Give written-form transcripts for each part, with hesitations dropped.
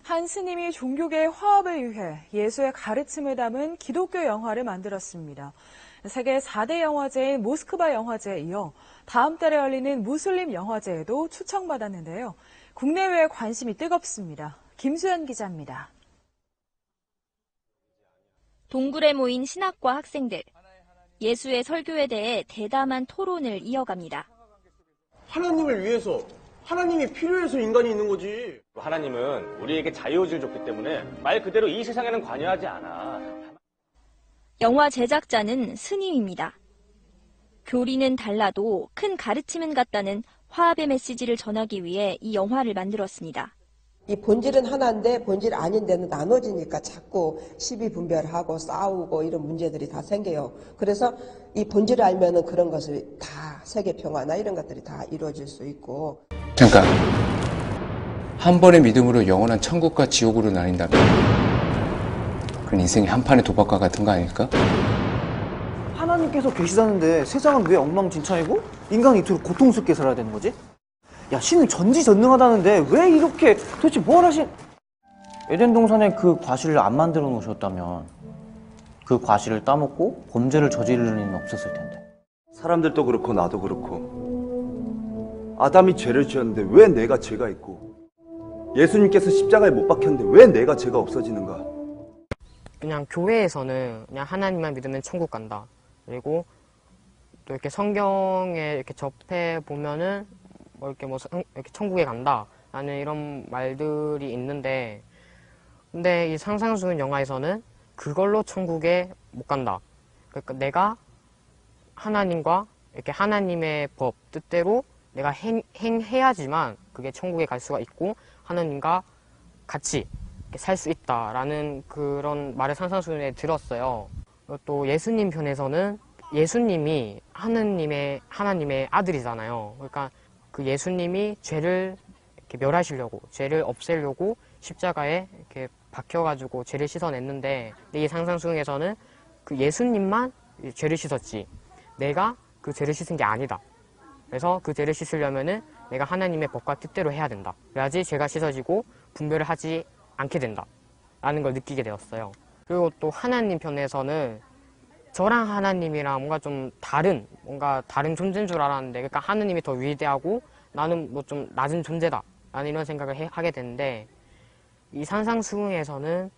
한 스님이 종교계의 화합을 위해 예수의 가르침을 담은 기독교 영화를 만들었습니다. 세계 4대 영화제인 모스크바 영화제에 이어 다음 달에 열리는 무슬림 영화제에도 초청받았는데요. 국내외의 관심이 뜨겁습니다. 김수연 기자입니다. 동굴에 모인 신학과 학생들. 예수의 설교에 대해 대담한 토론을 이어갑니다. 하나님을 위해서, 하나님이 필요해서 인간이 있는 거지. 하나님은 우리에게 자유의지를 줬기 때문에 말 그대로 이 세상에는 관여하지 않아. 영화 제작자는 스님입니다. 교리는 달라도 큰 가르침은 같다는 화합의 메시지를 전하기 위해 이 영화를 만들었습니다. 이 본질은 하나인데 본질 아닌 데는 나눠지니까 자꾸 시비 분별하고 싸우고 이런 문제들이 다 생겨요. 그래서 이 본질을 알면은 그런 것을 다 세계 평화나 이런 것들이 다 이루어질 수 있고. 잠깐. 한 번의 믿음으로 영원한 천국과 지옥으로 나뉜다면 그건 인생의 한판의 도박과 같은 거 아닐까? 하나님께서 계시다는데 세상은 왜 엉망진창이고 인간이 이토록 고통스럽게 살아야 되는 거지? 야, 신은 전지전능하다는데 왜 이렇게 도대체 뭘 하신... 에덴 동산에 그 과실을 안 만들어 놓으셨다면 그 과실을 따먹고 범죄를 저지를 일은 없었을 텐데. 사람들도 그렇고 나도 그렇고 아담이 죄를 지었는데 왜 내가 죄가 있고 예수님께서 십자가에 못 박혔는데 왜 내가 죄가 없어지는가? 그냥 교회에서는 그냥 하나님만 믿으면 천국 간다. 그리고 또 이렇게 성경에 이렇게 접해 보면은 이렇게 천국에 간다라는 이런 말들이 있는데, 근데 이 상상수훈 영화에서는 그걸로 천국에 못 간다. 그러니까 내가 하나님과 이렇게 하나님의 법 뜻대로 내가 행해야지만 그게 천국에 갈 수가 있고 하나님과 같이 살 수 있다라는 그런 말을 상상수훈에 들었어요. 또 예수님 편에서는 예수님이 하나님의 아들이잖아요. 그러니까 그 예수님이 죄를 이렇게 멸하시려고, 죄를 없애려고 십자가에 이렇게 박혀가지고 죄를 씻어냈는데, 이 상상수훈에서는 그 예수님만 죄를 씻었지, 내가 그 죄를 씻은 게 아니다. 그래서 그 죄를 씻으려면은 내가 하나님의 법과 뜻대로 해야 된다. 그래야지 죄가 씻어지고 분별을 하지 않게 된다. 라는 걸 느끼게 되었어요. 그리고 또 하나님 편에서는 저랑 하나님이랑 뭔가 다른 존재인 줄 알았는데, 그러니까 하나님이 더 위대하고 나는 뭐 좀 낮은 존재다 라는 이런 생각을 하게 되는데, 이 상상수훈에서는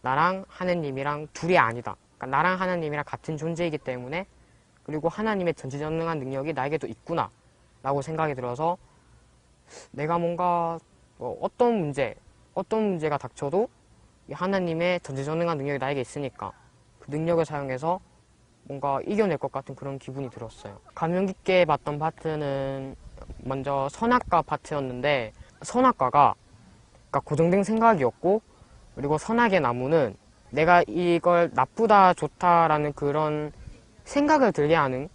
나랑 하나님이랑 둘이 아니다. 그러니까 나랑 하나님이랑 같은 존재이기 때문에, 그리고 하나님의 전지전능한 능력이 나에게도 있구나 라고 생각이 들어서, 내가 뭔가 어떤 문제가 닥쳐도 이 하나님의 전지전능한 능력이 나에게 있으니까 그 능력을 사용해서 뭔가 이겨낼 것 같은 그런 기분이 들었어요. 감명 깊게 봤던 파트는 먼저 선악과 파트였는데, 선악과가 그러니까 고정된 생각이었고, 그리고 선악의 나무는 내가 이걸 나쁘다 좋다라는 그런 생각을 들게 하는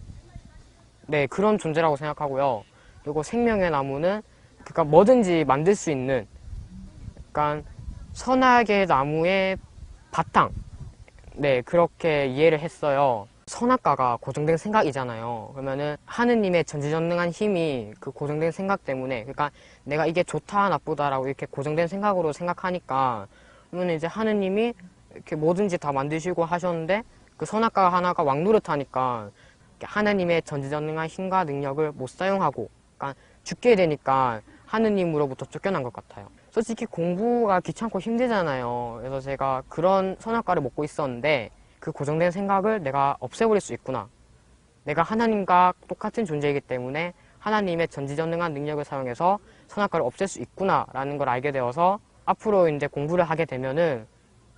그런 존재라고 생각하고요. 그리고 생명의 나무는 그러니까 뭐든지 만들 수 있는, 그러니까 선악의 나무의 바탕, 그렇게 이해를 했어요. 선악과가 고정된 생각이잖아요. 그러면은 하느님의 전지전능한 힘이 그 고정된 생각 때문에, 그러니까 내가 이게 좋다 나쁘다라고 이렇게 고정된 생각으로 생각하니까, 그러면 이제 하느님이 이렇게 뭐든지 다 만드시고 하셨는데 그 선악과 하나가 왕노릇하니까 하나님의 전지전능한 힘과 능력을 못 사용하고, 그러니까 죽게 되니까 하느님으로부터 쫓겨난 것 같아요. 솔직히 공부가 귀찮고 힘들잖아요. 그래서 제가 그런 선악과를 먹고 있었는데, 그 고정된 생각을 내가 없애버릴 수 있구나. 내가 하나님과 똑같은 존재이기 때문에 하나님의 전지전능한 능력을 사용해서 선악과를 없앨 수 있구나라는 걸 알게 되어서, 앞으로 이제 공부를 하게 되면은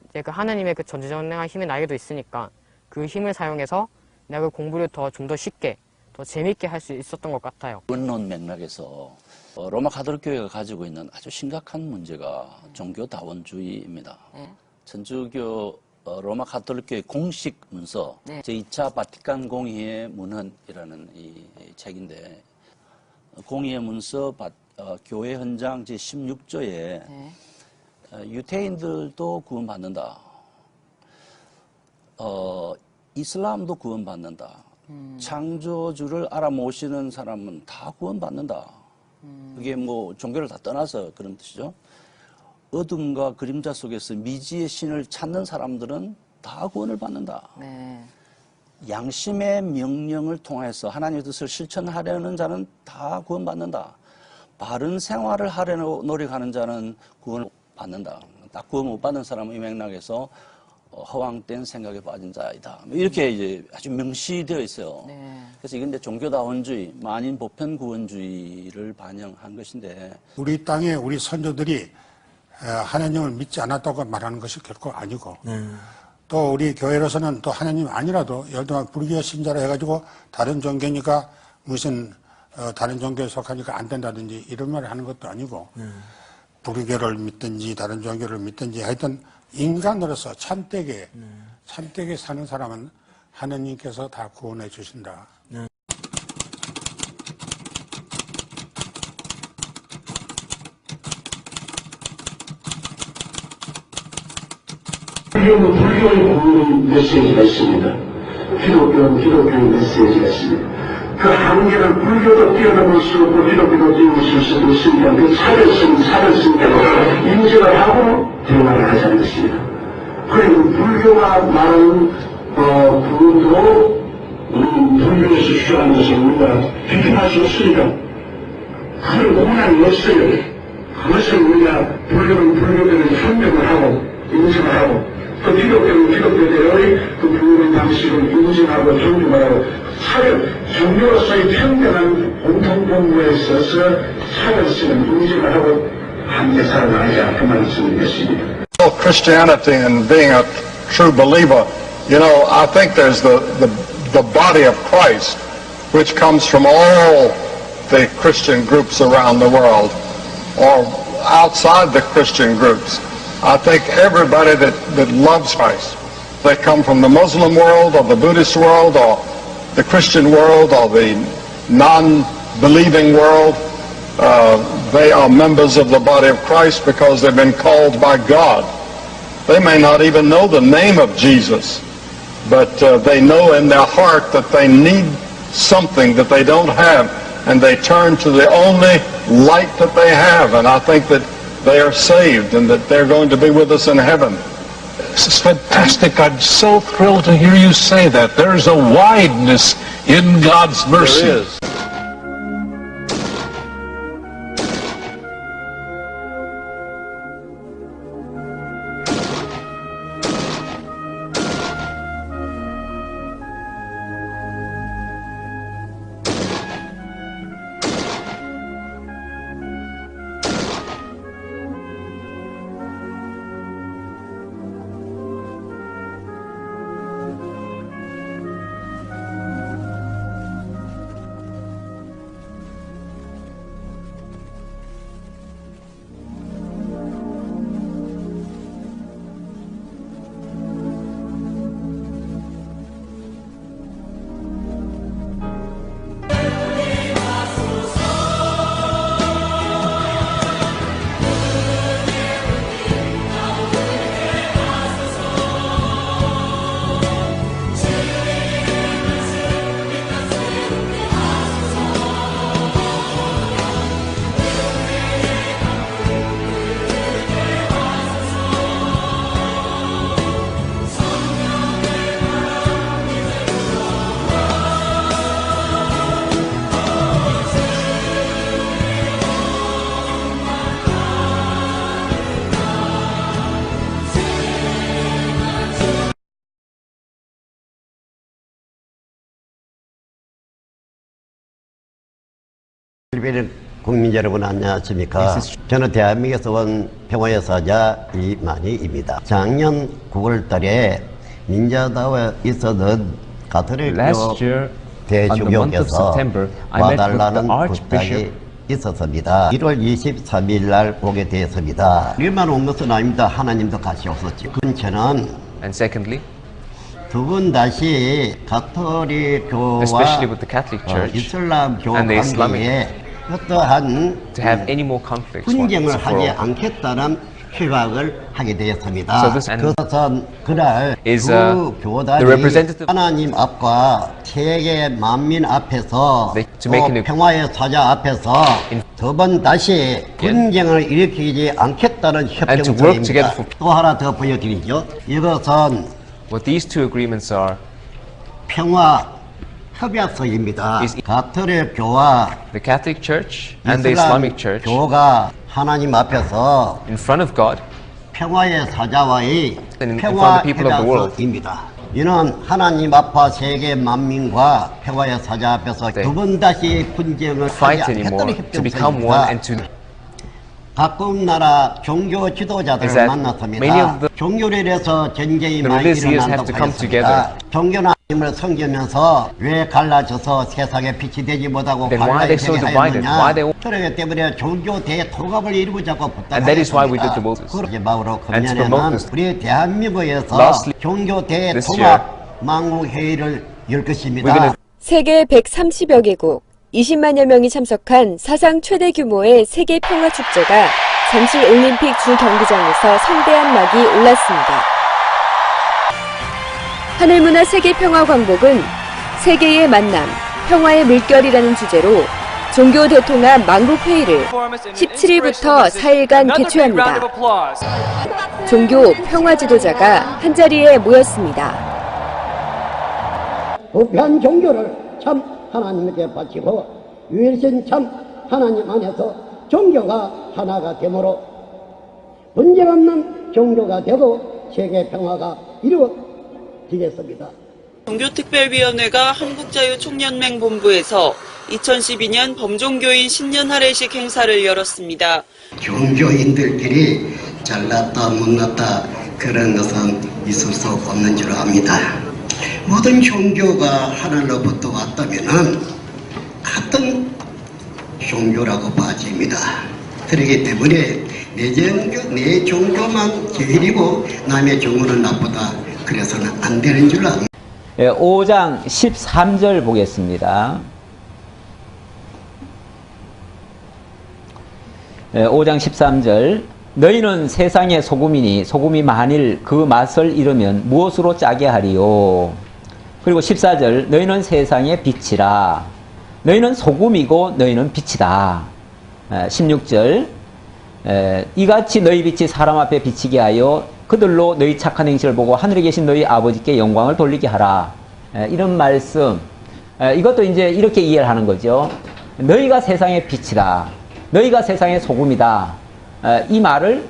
이제 그 하나님의 그 전지전능한 힘이 나에게도 있으니까 그 힘을 사용해서 내가 그 공부를 좀 더 쉽게, 더 재밌게 할 수 있었던 것 같아요. 원론 맥락에서 로마 가톨릭 교회가 가지고 있는 아주 심각한 문제가 종교다원주의입니다. 천주교 로마 가톨릭 교회 공식 문서, 제2차 바티칸 공의회 문헌이라는 이 책인데, 공의회 문서 교회 헌장 제16조에 유태인들도 구원받는다. 이슬람도 구원받는다. 창조주를 알아모시는 사람은 다 구원받는다. 그게 뭐 종교를 다 떠나서 그런 뜻이죠. 어둠과 그림자 속에서 미지의 신을 찾는 사람들은 다 구원을 받는다. 네. 양심의 명령을 통해서 하나님의 뜻을 실천하려는 자는 다 구원받는다. 바른 생활을 하려고 노력하는 자는 구원을 받는다. 딱 구원 못 받는 사람은 이 맥락에서 허황된 생각에 빠진 자이다. 이렇게 이제 아주 명시되어 있어요. 네. 그래서 이건 이제 종교다원주의, 만인 보편 구원주의를 반영한 것인데, 우리 땅에 우리 선조들이 하나님을 믿지 않았다고 말하는 것이 결코 아니고, 또 우리 교회로서는 또 하나님 아니라도 예를 들면 불교 신자로 해가지고 다른 종교니까 무슨 다른 종교에 속하니까 안 된다든지 이런 말을 하는 것도 아니고, 불교를 믿든지 다른 종교를 믿든지 하여튼 인간으로서 참되게 사는 사람은 하나님께서 다 구원해 주신다. 불교는 불교의 공론 메시지가 있습니다. 기독교는 기독교의 메시지가 있습니다. 그 한계를 불교도 뛰어넘을 수 없고 기독교도 뛰어넘을 수 없으니까 그 차별성대로 인정을 하고 대화를 하자는 것입니다. 그리고 불교가 말하는 구원도 불교에서 주장하는 것을 우리가 비판할 수 없으니까 그걸 원한이 없어요. 그것을 우리가 불교는 불교대로 협력을 하고 인정을 하고 그 기독교는 기독교대로의 그 부르는 방식을 인정하고 존중을 하고 종교로서의 평등한 공통분모에 있어서 차별성을 인정을 하고 함께 살아가자 그 말씀이겠습니다. Christianity and being a true believer, I think there's the body of Christ, which comes from all the Christian groups around the world, or outside the Christian groups. I think everybody that loves Christ, they come from the Muslim world or the Buddhist world or the Christian world or the non-believing world, they are members of the body of Christ because they've been called by God. They may not even know the name of Jesus, but they know in their heart that they need something that they don't have, and they turn to the only light that they have, and I think that they are saved and that they're going to be with us in heaven. This is fantastic. I'm so thrilled to hear you say that. There's a wideness in God's mercy. There is. 국민 여러분 안녕하십니까. 저는 대한민국에서 온 평화의 사자 이만희입니다. 작년 9월 달에 민자다워에 있었던 가톨릭교 대주교께서 와달라는 부탁이 있었습니다. 1월 23일 날 오게 되었습니다. 일만 온 것은 아닙니다. 하나님도 같이 오셨죠. 근처는 두 분 다시 가톨릭교와 이슬람교 관계에 어떠한 분쟁을 하지 않겠다는 휴학을 하게 되었습니다. So this- 그것은 그날 is, 두 교단이 the representative- 하나님 앞과 세계 만민 앞에서 to 또 make an- 평화의 사자 앞에서 두 번 다시 분쟁을 일으키지 않겠다는 to work 협정서입니다. together for- 또 하나 더 보여드리죠. 이것은 What these two agreements are 평화 협약서입니다. is- 가톨릭 교와 the Catholic Church and the Islamic Church 교가 하나님 앞에서 in front of God 평화의 사자와의 and in front of 평화 the people of the world. 협약서입니다. 이는 하나님 앞과 세계 만민과 평화의 사자 앞에서 두 번 다시 분쟁을 하지 fight anymore, 않겠다는 to become one 협정서입니다. and to 각국 나라 종교 is 지도자들을 that many 만났습니다. of the- 종교를해서 전쟁이 the 많이 religious leaders have 일어난다고 to come 하였습니다. together. 종교는 하나님을 섬기면서 왜 갈라져서 세상에 빛이 되지 못하고 Then why are they so divided? Why they- 그러기 때문에 종교 대통합을 이루자고 And that is why we did the Moses. 마지막으로 And to promote 금년에는 this. 우리 대한민국에서 Lastly, 종교 this 대통합 망국회의를 열 것입니다. We're gonna- 세계 130여 개국, 20만여 명이 참석한 사상 최대 규모의 세계 평화 축제가 잠실 올림픽 주경기장에서 성대한 막이 올랐습니다. 하늘문화 세계 평화 광복은 세계의 만남, 평화의 물결이라는 주제로 종교 대통합 망국회의를 17일부터 4일간 개최합니다. 종교 평화 지도자가 한자리에 모였습니다. 부패한 종교를 참 하나님께 바치고 유일신 참 하나님 안에서 종교가 하나가 되므로 문제 없는 종교가 되고 세계 평화가 이루어지겠습니다. 종교특별위원회가 한국자유총연맹 본부에서 2012년 범종교인 신년 할애식 행사를 열었습니다. 종교인들끼리 잘났다 못났다 그런 것은 있을 수 없는 줄 압니다. 모든 종교가 하늘로부터 왔다면은 같은 종교라고 봐집니다. 그렇기 때문에 내 종교만 제일이고 남의 종교는 나쁘다. 그래서는 안 되는 줄 압니다. 5장 13절 보겠습니다. 5장 13절 너희는 세상의 소금이니 소금이 만일 그 맛을 잃으면 무엇으로 짜게 하리요. 그리고 14절 너희는 세상의 빛이라. 너희는 소금이고 너희는 빛이다. 16절 이같이 너희 빛이 사람 앞에 비치게 하여 그들로 너희 착한 행실을 보고 하늘에 계신 너희 아버지께 영광을 돌리게 하라. 이런 말씀 이것도 이제 이렇게 이해를 하는 거죠. 너희가 세상의 빛이다. 너희가 세상의 소금이다. 이 말을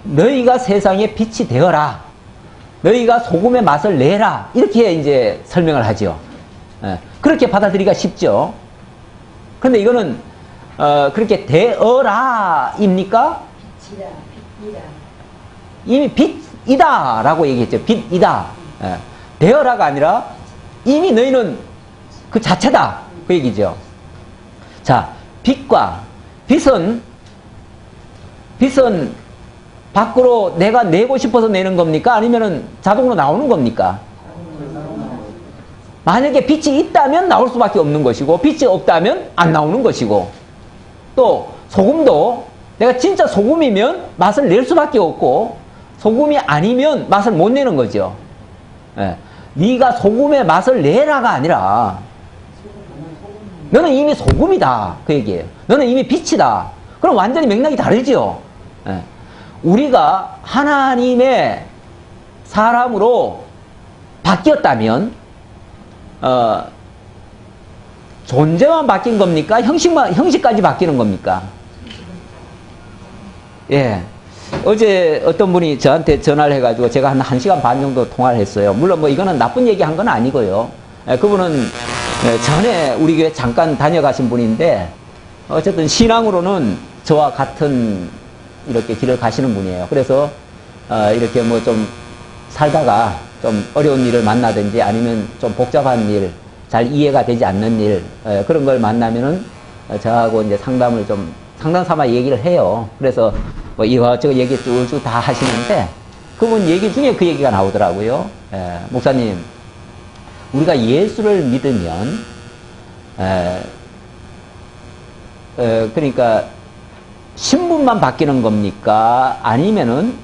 너희가 세상의 빛이 되어라. 너희가 소금의 맛을 내라. 이렇게 이제 설명을 하죠. 그렇게 받아들이기가 쉽죠. 그런데 이거는 그렇게 되어라입니까? 이미 빛이다 라고 얘기했죠. 빛이다. 되어라가 아니라 이미 너희는 그 자체다. 그 얘기죠. 자, 빛은 밖으로 내가 내고 싶어서 내는 겁니까? 아니면은 자동으로 나오는 겁니까? 만약에 빛이 있다면 나올 수밖에 없는 것이고 빛이 없다면 안 나오는 것이고 또 소금도 내가 진짜 소금이면 맛을 낼 수밖에 없고 소금이 아니면 맛을 못 내는 거죠. 네가 소금의 맛을 내라가 아니라 너는 이미 소금이다 그 얘기예요. 너는 이미 빛이다. 그럼 완전히 맥락이 다르죠. 우리가 하나님의 사람으로 바뀌었다면 존재만 바뀐 겁니까? 형식까지 바뀌는 겁니까? 예. 어제 어떤 분이 저한테 전화를 해가지고 제가 한 1시간 반 정도 통화를 했어요. 물론 뭐 이거는 나쁜 얘기 한 건 아니고요. 그분은 전에 우리 교회 잠깐 다녀가신 분인데 어쨌든 신앙으로는 저와 같은 이렇게 길을 가시는 분이에요. 그래서 이렇게 뭐 좀 살다가 좀 어려운 일을 만나든지 아니면 좀 복잡한 일, 잘 이해가 되지 않는 일 그런 걸 만나면은 저하고 이제 상담을 좀 상담 삼아 얘기를 해요. 그래서 뭐 이거저거 얘기 쭉쭉 다 하시는데 그분 얘기 중에 그 얘기가 나오더라고요. 목사님, 우리가 예수를 믿으면 그러니까 신분만 바뀌는 겁니까? 아니면은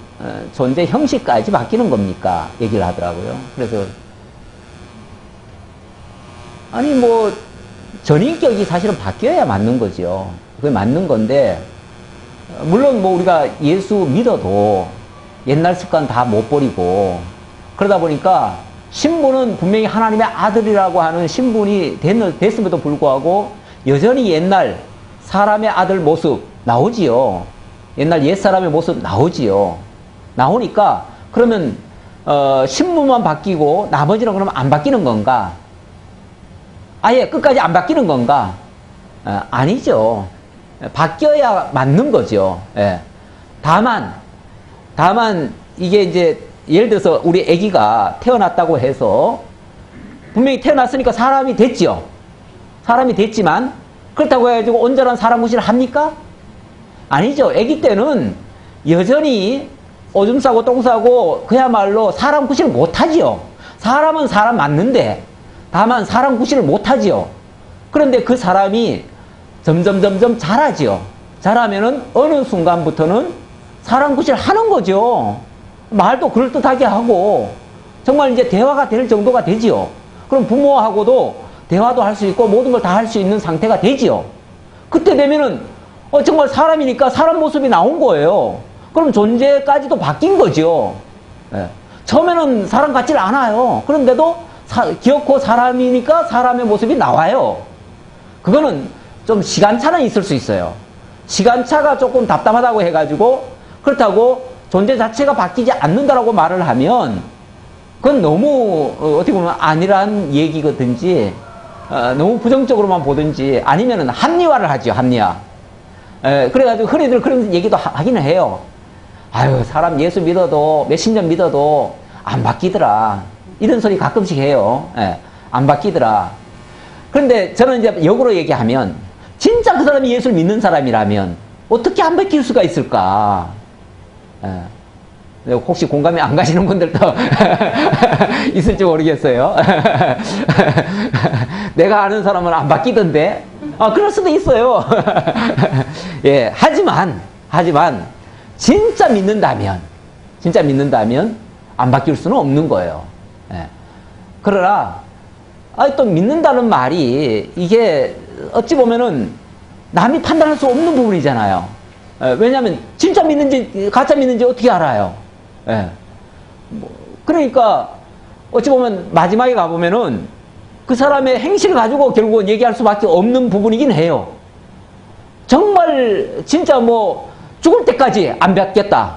존재 형식까지 바뀌는 겁니까? 얘기를 하더라고요. 그래서 아니 뭐 전인격이 사실은 바뀌어야 맞는 거죠. 그게 맞는 건데 물론 뭐 우리가 예수 믿어도 옛날 습관 다 못 버리고 그러다 보니까 신분은 분명히 하나님의 아들이라고 하는 신분이 됐음에도 불구하고 여전히 옛날 사람의 아들 모습 나오지요. 옛날 옛사람의 모습 나오지요. 나오니까 그러면 신분만 바뀌고 나머지는 그러면 안 바뀌는 건가? 아예 끝까지 안 바뀌는 건가? 아니죠. 바뀌어야 맞는 거죠. 예. 다만 이게 이제 예를 들어서 우리 아기가 태어났다고 해서 분명히 태어났으니까 사람이 됐죠. 사람이 됐지만 그렇다고 해가지고 온전한 사람 구실을 합니까? 아니죠. 아기 때는 여전히 오줌 싸고 똥 싸고 그야말로 사람 구실을 못하지요. 사람은 사람 맞는데 다만 사람 구실을 못하지요. 그런데 그 사람이 점점 자라지요. 자라면은 어느 순간부터는 사람 구실을 하는 거죠. 말도 그럴듯하게 하고 정말 이제 대화가 될 정도가 되지요. 그럼 부모하고도 대화도 할 수 있고 모든 걸 다 할 수 있는 상태가 되지요. 그때 되면은 정말 사람이니까 사람 모습이 나온 거예요. 그럼 존재까지도 바뀐 거죠. 예. 처음에는 사람 같지를 않아요. 그런데도 기어코 사람이니까 사람의 모습이 나와요. 그거는 좀 시간차는 있을 수 있어요. 시간차가 조금 답답하다고 해가지고 그렇다고 존재 자체가 바뀌지 않는다라고 말을 하면 그건 너무 어떻게 보면 아니란 얘기거든지 너무 부정적으로만 보든지 아니면은 합리화를 하죠. 합리화. 그래가지고 흔히들 그런 얘기도 하기는 해요. 아유 사람 예수 믿어도 몇십 년 믿어도 안 바뀌더라. 이런 소리 가끔씩 해요. 안 바뀌더라. 그런데 저는 이제 역으로 얘기하면 진짜 그 사람이 예수를 믿는 사람이라면 어떻게 안 바뀔 수가 있을까? 혹시 공감이 안 가시는 분들도 있을지 모르겠어요. 내가 아는 사람은 안 바뀌던데. 그럴 수도 있어요. 예, 하지만 진짜 믿는다면 안 바뀔 수는 없는 거예요. 예. 그러나 또 믿는다는 말이 이게 어찌 보면은 남이 판단할 수 없는 부분이잖아요. 왜냐하면 진짜 믿는지 가짜 믿는지 어떻게 알아요? 예. 그러니까 어찌 보면 마지막에 가보면은 그 사람의 행실을 가지고 결국은 얘기할 수밖에 없는 부분이긴 해요. 정말 진짜 뭐 죽을 때까지 안 바뀌었다.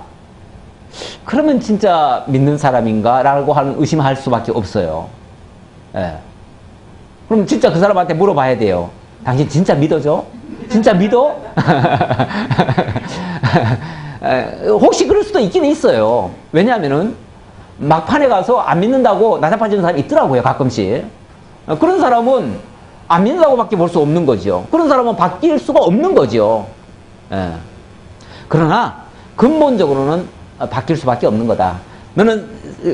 그러면 진짜 믿는 사람인가? 라고 하는 의심할 수밖에 없어요. 예. 그럼 진짜 그 사람한테 물어봐야 돼요. 당신 진짜 믿어줘? 진짜 믿어? 혹시 그럴 수도 있긴 있어요. 왜냐하면은 막판에 가서 안 믿는다고 나자빠지는 사람이 있더라고요. 가끔씩. 그런 사람은 안 믿는다고밖에 볼 수 없는 거죠. 그런 사람은 바뀔 수가 없는 거죠. 예. 그러나 근본적으로는 바뀔 수밖에 없는 거다. 너는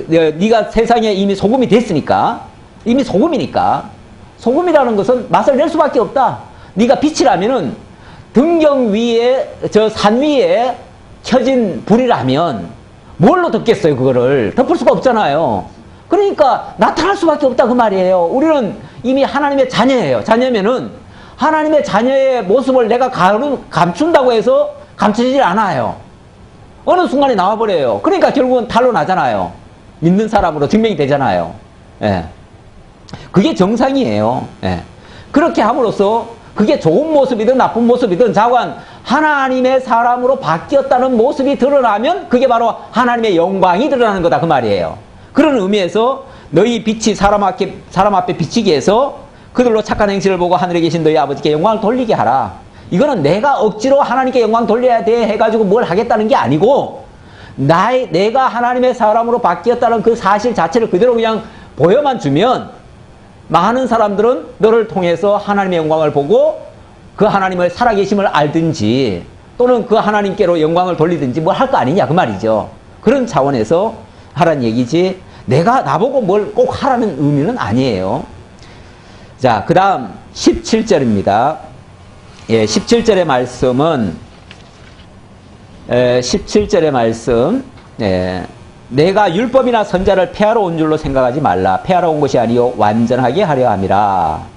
네가 세상에 이미 소금이 됐으니까 이미 소금이니까 소금이라는 것은 맛을 낼 수밖에 없다. 네가 빛이라면은 등경 위에 저 산 위에 켜진 불이라면 뭘로 덮겠어요? 그거를 덮을 수가 없잖아요. 그러니까 나타날 수밖에 없다 그 말이에요. 우리는 이미 하나님의 자녀예요. 자녀면은 하나님의 자녀의 모습을 내가 감춘다고 해서 감추질 않아요. 어느 순간에 나와버려요. 그러니까 결국은 탄로 나잖아요. 믿는 사람으로 증명이 되잖아요. 예. 그게 정상이에요. 예. 그렇게 함으로써 그게 좋은 모습이든 나쁜 모습이든 자관 하나님의 사람으로 바뀌었다는 모습이 드러나면 그게 바로 하나님의 영광이 드러나는 거다 그 말이에요. 그런 의미에서 너희 빛이 사람 앞에 비치게 해서 그들로 착한 행실을 보고 하늘에 계신 너희 아버지께 영광을 돌리게 하라. 이거는 내가 억지로 하나님께 영광 돌려야 돼 해가지고 뭘 하겠다는 게 아니고 내가 하나님의 사람으로 바뀌었다는 그 사실 자체를 그대로 그냥 보여만 주면 많은 사람들은 너를 통해서 하나님의 영광을 보고 그 하나님을 살아계심을 알든지 또는 그 하나님께로 영광을 돌리든지 뭘 할 거 아니냐 그 말이죠. 그런 차원에서 하라는 얘기지 내가 나보고 뭘 꼭 하라는 의미는 아니에요. 자, 그 다음 17절입니다. 예, 17절의 말씀은 17절의 말씀. 내가 율법이나 선자를 폐하러 온 줄로 생각하지 말라. 폐하러 온 것이 아니요 완전하게 하려 함이라.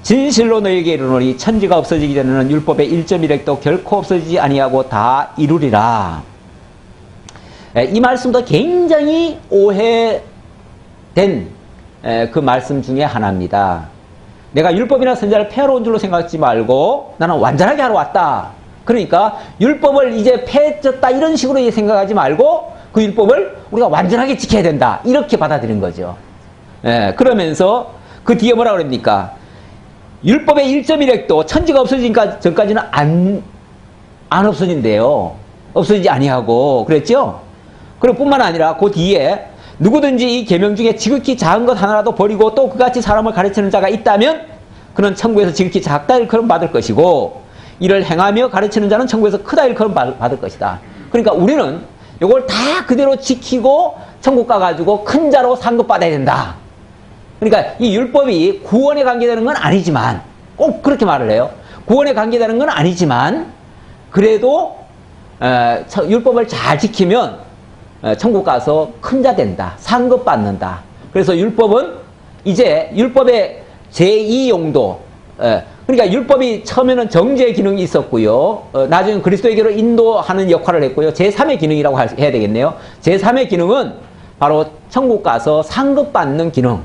진실로 너에게 이르노니 천지가 없어지기 전에는 율법의 1.1획도 결코 없어지지 아니하고 다 이루리라. 이 말씀도 굉장히 오해된 그 말씀 중에 하나입니다. 내가 율법이나 선자를 폐하러 온 줄로 생각하지 말고 나는 완전하게 하러 왔다. 그러니까 율법을 이제 폐했다 이런 식으로 생각하지 말고 그 율법을 우리가 완전하게 지켜야 된다. 이렇게 받아들인 거죠. 그러면서 그 뒤에 뭐라 그럽니까? 율법의 1.1획도 천지가 없어지기 전까지는 안 없어진대요. 없어지지 아니하고 그랬죠? 그리고 뿐만 아니라 그 뒤에 누구든지 이 계명 중에 지극히 작은 것 하나라도 버리고 또 그같이 사람을 가르치는 자가 있다면 그는 천국에서 지극히 작다 일컬음 받을 것이고 이를 행하며 가르치는 자는 천국에서 크다 일컬음 받을 것이다. 그러니까 우리는 이걸 다 그대로 지키고 천국 가가지고 큰 자로 상급받아야 된다. 그러니까 이 율법이 구원에 관계되는 건 아니지만 꼭 그렇게 말을 해요. 구원에 관계되는 건 아니지만 그래도 율법을 잘 지키면 천국 가서 큰 자 된다. 상급받는다. 그래서 율법은 이제 율법의 제2용도 그러니까 율법이 처음에는 정죄의 기능이 있었고요. 나중에 그리스도에게로 인도하는 역할을 했고요. 제3의 기능이라고 해야 되겠네요. 제3의 기능은 바로 천국 가서 상급받는 기능.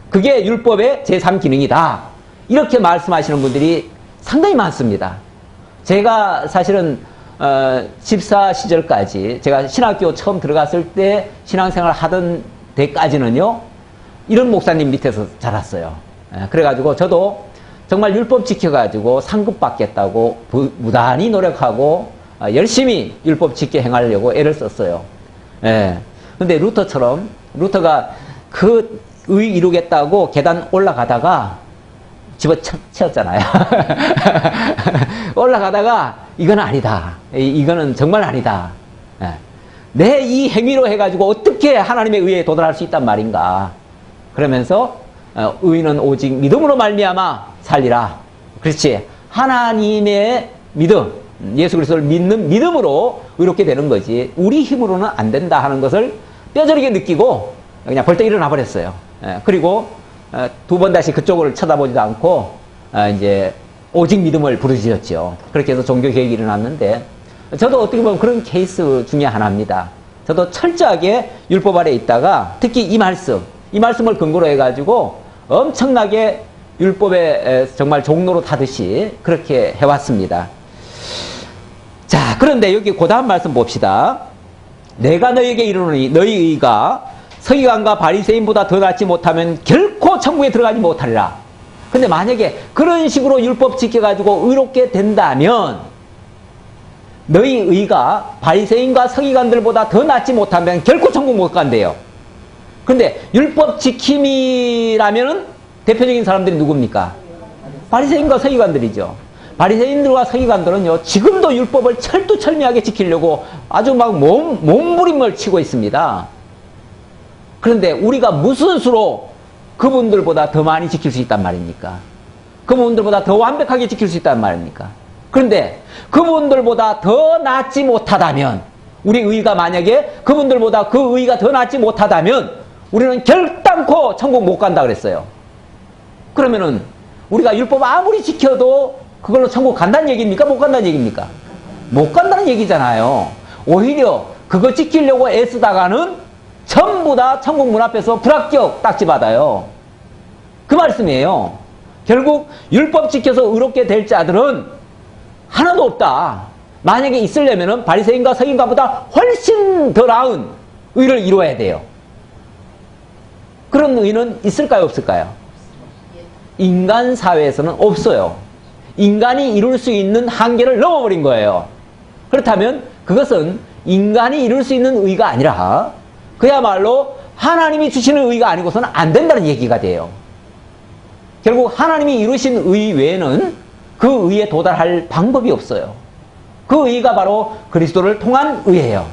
그게 율법의 제3기능이다. 이렇게 말씀하시는 분들이 상당히 많습니다. 제가 사실은 집사 시절까지 제가 신학교 처음 들어갔을 때 신앙생활 하던 때까지는요. 이런 목사님 밑에서 자랐어요. 그래가지고 저도 정말 율법 지켜가지고 상급받겠다고 무단히 노력하고 열심히 율법 지켜 행하려고 애를 썼어요. 근데 루터처럼 루터가 그 의 이루겠다고 계단 올라가다가 집어치웠잖아요. 올라가다가 이건 아니다. 이거는 정말 아니다. 내 이 행위로 해가지고 어떻게 하나님의 의에 도달할 수 있단 말인가. 그러면서 의인은 오직 믿음으로 말미암아 살리라. 그렇지. 하나님의 믿음, 예수 그리스도를 믿는 믿음으로 의롭게 되는 거지. 우리 힘으로는 안 된다 하는 것을 뼈저리게 느끼고 그냥 벌떡 일어나 버렸어요. 그리고 두 번 다시 그쪽을 쳐다보지도 않고 이제 오직 믿음을 부르짖었죠. 그렇게 해서 종교개혁이 일어났는데 저도 어떻게 보면 그런 케이스 중에 하나입니다. 저도 철저하게 율법 아래에 있다가 특히 이 말씀을 근거로 해가지고 엄청나게 율법에 정말 종로로 타듯이 그렇게 해왔습니다. 자, 그런데 여기 그 다음 말씀 봅시다. 내가 너에게 이르노니 너희 의가 서기관과 바리새인보다 더 낫지 못하면 결코 천국에 들어가지 못하리라. 근데 만약에 그런 식으로 율법 지켜가지고 의롭게 된다면 너희 의가 바리새인과 서기관들보다 더 낫지 못하면 결코 천국 못 간대요. 근데 율법 지킴이라면 대표적인 사람들이 누굽니까? 바리새인과 서기관들이죠. 바리새인들과 서기관들은요 지금도 율법을 철두철미하게 지키려고 아주 막 몸부림을 치고 있습니다. 그런데 우리가 무슨 수로 그분들보다 더 많이 지킬 수 있단 말입니까? 그분들보다 더 완벽하게 지킬 수 있단 말입니까? 그런데 그분들보다 더 낫지 못하다면 우리 의가 만약에 그분들보다 그 의가 더 낫지 못하다면 우리는 결단코 천국 못 간다 그랬어요. 그러면은 우리가 율법 아무리 지켜도 그걸로 천국 간다는 얘기입니까? 못 간다는 얘기입니까? 못 간다는 얘기잖아요. 오히려 그거 지키려고 애쓰다가는 전부 다 천국 문 앞에서 불합격 딱지 받아요. 그 말씀이에요. 결국 율법 지켜서 의롭게 될 자들은 하나도 없다. 만약에 있으려면 바리새인과 서기관보다 훨씬 더 나은 의를 이루어야 돼요. 그런 의는 있을까요? 없을까요? 인간 사회에서는 없어요. 인간이 이룰 수 있는 한계를 넘어버린 거예요. 그렇다면 그것은 인간이 이룰 수 있는 의가 아니라 그야말로 하나님이 주시는 의가 아니고서는 안 된다는 얘기가 돼요. 결국 하나님이 이루신 의 외에는 그 의에 도달할 방법이 없어요. 그 의가 바로 그리스도를 통한 의예요.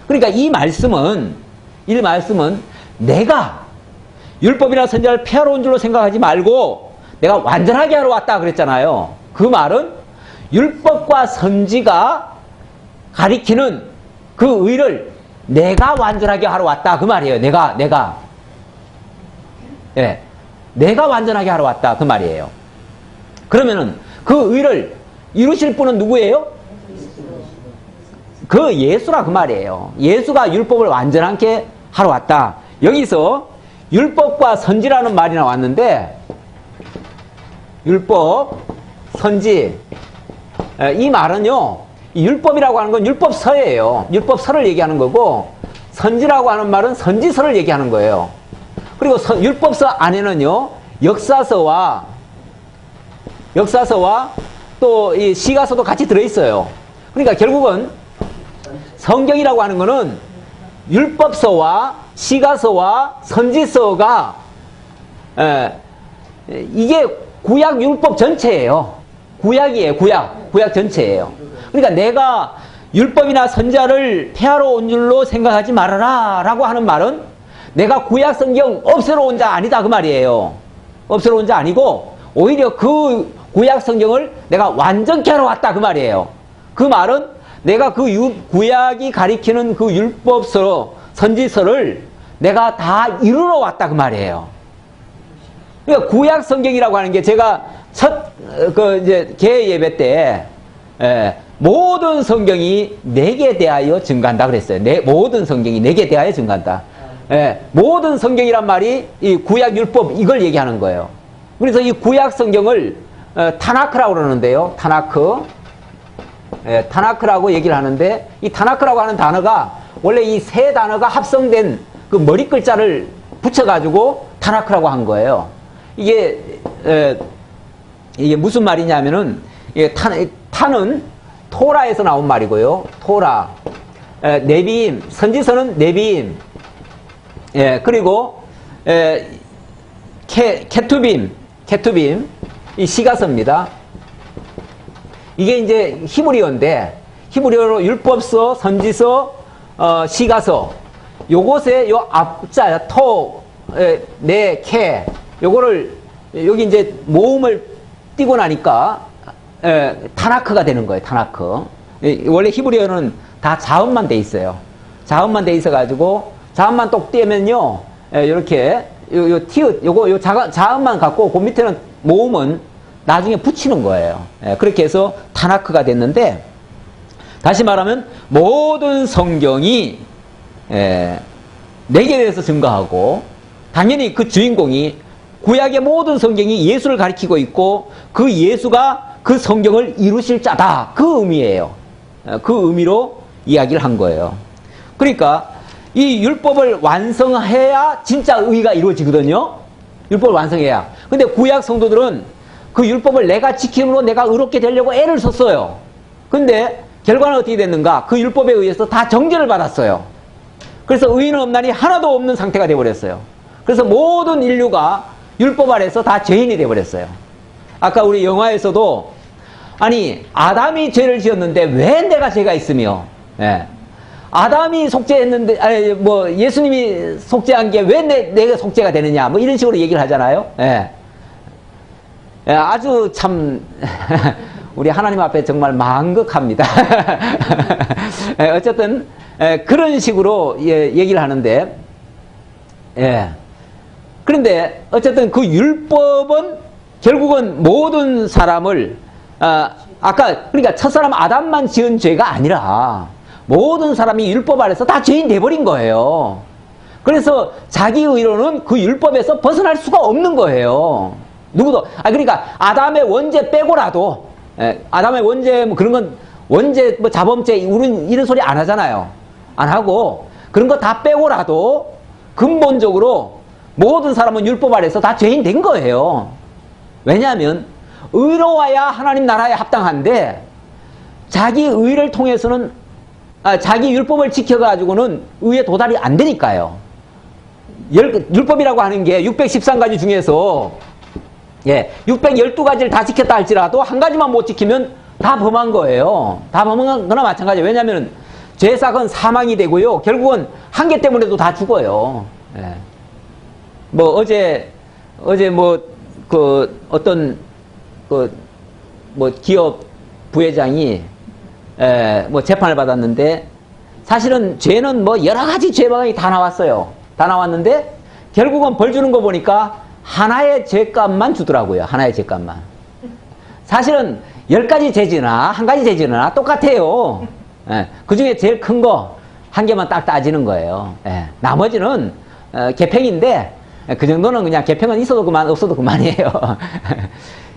그러니까 이 말씀은 내가 율법이나 선지자를 폐하러 온 줄로 생각하지 말고 내가 완전하게 하러 왔다 그랬잖아요. 그 말은 율법과 선지가 가리키는 그 의를 내가 완전하게 하러 왔다 그 말이에요. 내가 완전하게 하러 왔다 그 말이에요. 그러면은 그 의를 이루실 분은 누구예요? 그 예수라 그 말이에요. 예수가 율법을 완전하게 하러 왔다. 여기서 율법과 선지라는 말이 나왔는데 율법, 선지 이 말은요, 이 율법이라고 하는 건 율법서예요. 율법서를 얘기하는 거고 선지라고 하는 말은 선지서를 얘기하는 거예요. 그리고 율법서 안에는요, 역사서와 또 이 시가서도 같이 들어있어요. 그러니까 결국은 성경이라고 하는 거는 율법서와 시가서와 선지서가 이게 구약 율법 전체예요. 구약이에요. 구약 전체예요. 그러니까 내가 율법이나 선지자를 폐하러 온 줄로 생각하지 말아라 라고 하는 말은 내가 구약 성경 없애러 온 자 아니다 그 말이에요. 없애러 온 자 아니고 오히려 그 구약 성경을 내가 완전케 하러 왔다 그 말이에요. 그 말은 내가 그 구약이 가리키는 그 율법서, 선지서를 내가 다 이루러 왔다 그 말이에요. 그러니까 구약 성경이라고 하는 게 제가 이제 개회 예배 때 모든 성경이 내게 대하여 증가한다 그랬어요. 모든 성경이 내게 대하여 증가한다. 모든 성경이란 말이 이 구약 율법 이걸 얘기하는 거예요. 그래서 이 구약 성경을 타나크라고 그러는데요. 타나크라고 얘기를 하는데 이 타나크라고 하는 단어가 원래 이 세 단어가 합성된 그 머리 글자를 붙여가지고 타나크라고 한 거예요. 이게 무슨 말이냐면은 타는 토라에서 나온 말이고요. 토라. 네비임, 선지서는 네비임. 그리고 케투빔, 이 시가서입니다. 이게 이제 히브리어인데 히브리어로 율법서, 선지서, 시가서 요것에 요 앞자 토, 네, 케 요거를 여기 이제 모음을 띄고 나니까 타나크가 되는 거예요. 타나크. 원래 히브리어는 다 자음만 돼 있어요. 자음만 돼 있어 가지고 자음만 똑 떼면요 이렇게 요 티읕 요 자음만 갖고 그 밑에는 모음은 나중에 붙이는 거예요. 그렇게 해서 타나크가 됐는데 다시 말하면 모든 성경이 내게 대해서 증거하고 당연히 그 주인공이 구약의 모든 성경이 예수를 가리키고 있고 그 예수가 그 성경을 이루실 자다. 그 의미예요. 그 의미로 이야기를 한 거예요. 그러니까 이 율법을 완성해야 진짜 의가 이루어지거든요. 율법을 완성해야. 근데 구약 성도들은 그 율법을 내가 지킴으로 내가 의롭게 되려고 애를 썼어요. 근데 결과는 어떻게 됐는가? 그 율법에 의해서 다 정죄를 받았어요. 그래서 의인은 없나니 하나도 없는 상태가 되어버렸어요. 그래서 모든 인류가 율법 아래서 다 죄인이 되어버렸어요. 아까 우리 영화에서도 아니 아담이 죄를 지었는데 왜 내가 죄가 있으며 아담이 속죄했는데 아니 뭐 예수님이 속죄한 게 왜 내가 속죄가 되느냐 뭐 이런 식으로 얘기를 하잖아요. 아주 참 우리 하나님 앞에 정말 망극합니다. 어쨌든 그런 식으로 얘기를 하는데 그런데 어쨌든 그 율법은 결국은 모든 사람을 아까 그러니까 첫사람 아담만 지은 죄가 아니라 모든 사람이 율법 아래서 다 죄인 돼버린 거예요. 그래서 자기 의로는 그 율법에서 벗어날 수가 없는 거예요. 누구도 그러니까 아담의 원죄 빼고라도 아담의 원죄 뭐 그런 건 원죄 뭐 자범죄 우리는 이런 소리 안 하잖아요. 안 하고 그런 거 다 빼고라도 근본적으로 모든 사람은 율법 아래서 다 죄인 된 거예요. 왜냐하면 의로워야 하나님 나라에 합당한데 자기 의를 통해서는 자기 율법을 지켜가지고는 의에 도달이 안 되니까요. 율법이라고 하는 게 613가지 중에서 612가지를 다 지켰다 할지라도 한 가지만 못 지키면 다 범한 거예요. 다 범한 거나 마찬가지예요. 왜냐하면 죄삭은 사망이 되고요. 결국은 한 개 때문에도 다 죽어요. 뭐 어제 뭐 그 어떤 그 뭐 기업 부회장이 뭐 재판을 받았는데 사실은 죄는 뭐 여러 가지 죄방이 다 나왔어요. 다 나왔는데 결국은 벌 주는 거 보니까 하나의 죄값만 주더라고요. 하나의 죄값만. 사실은 10가지 죄지나 1가지 죄지나 똑같아요. 그 중에 제일 큰 거 한 개만 딱 따지는 거예요. 나머지는 개평인데 그 정도는 그냥 개평은 있어도 그만 없어도 그만이에요.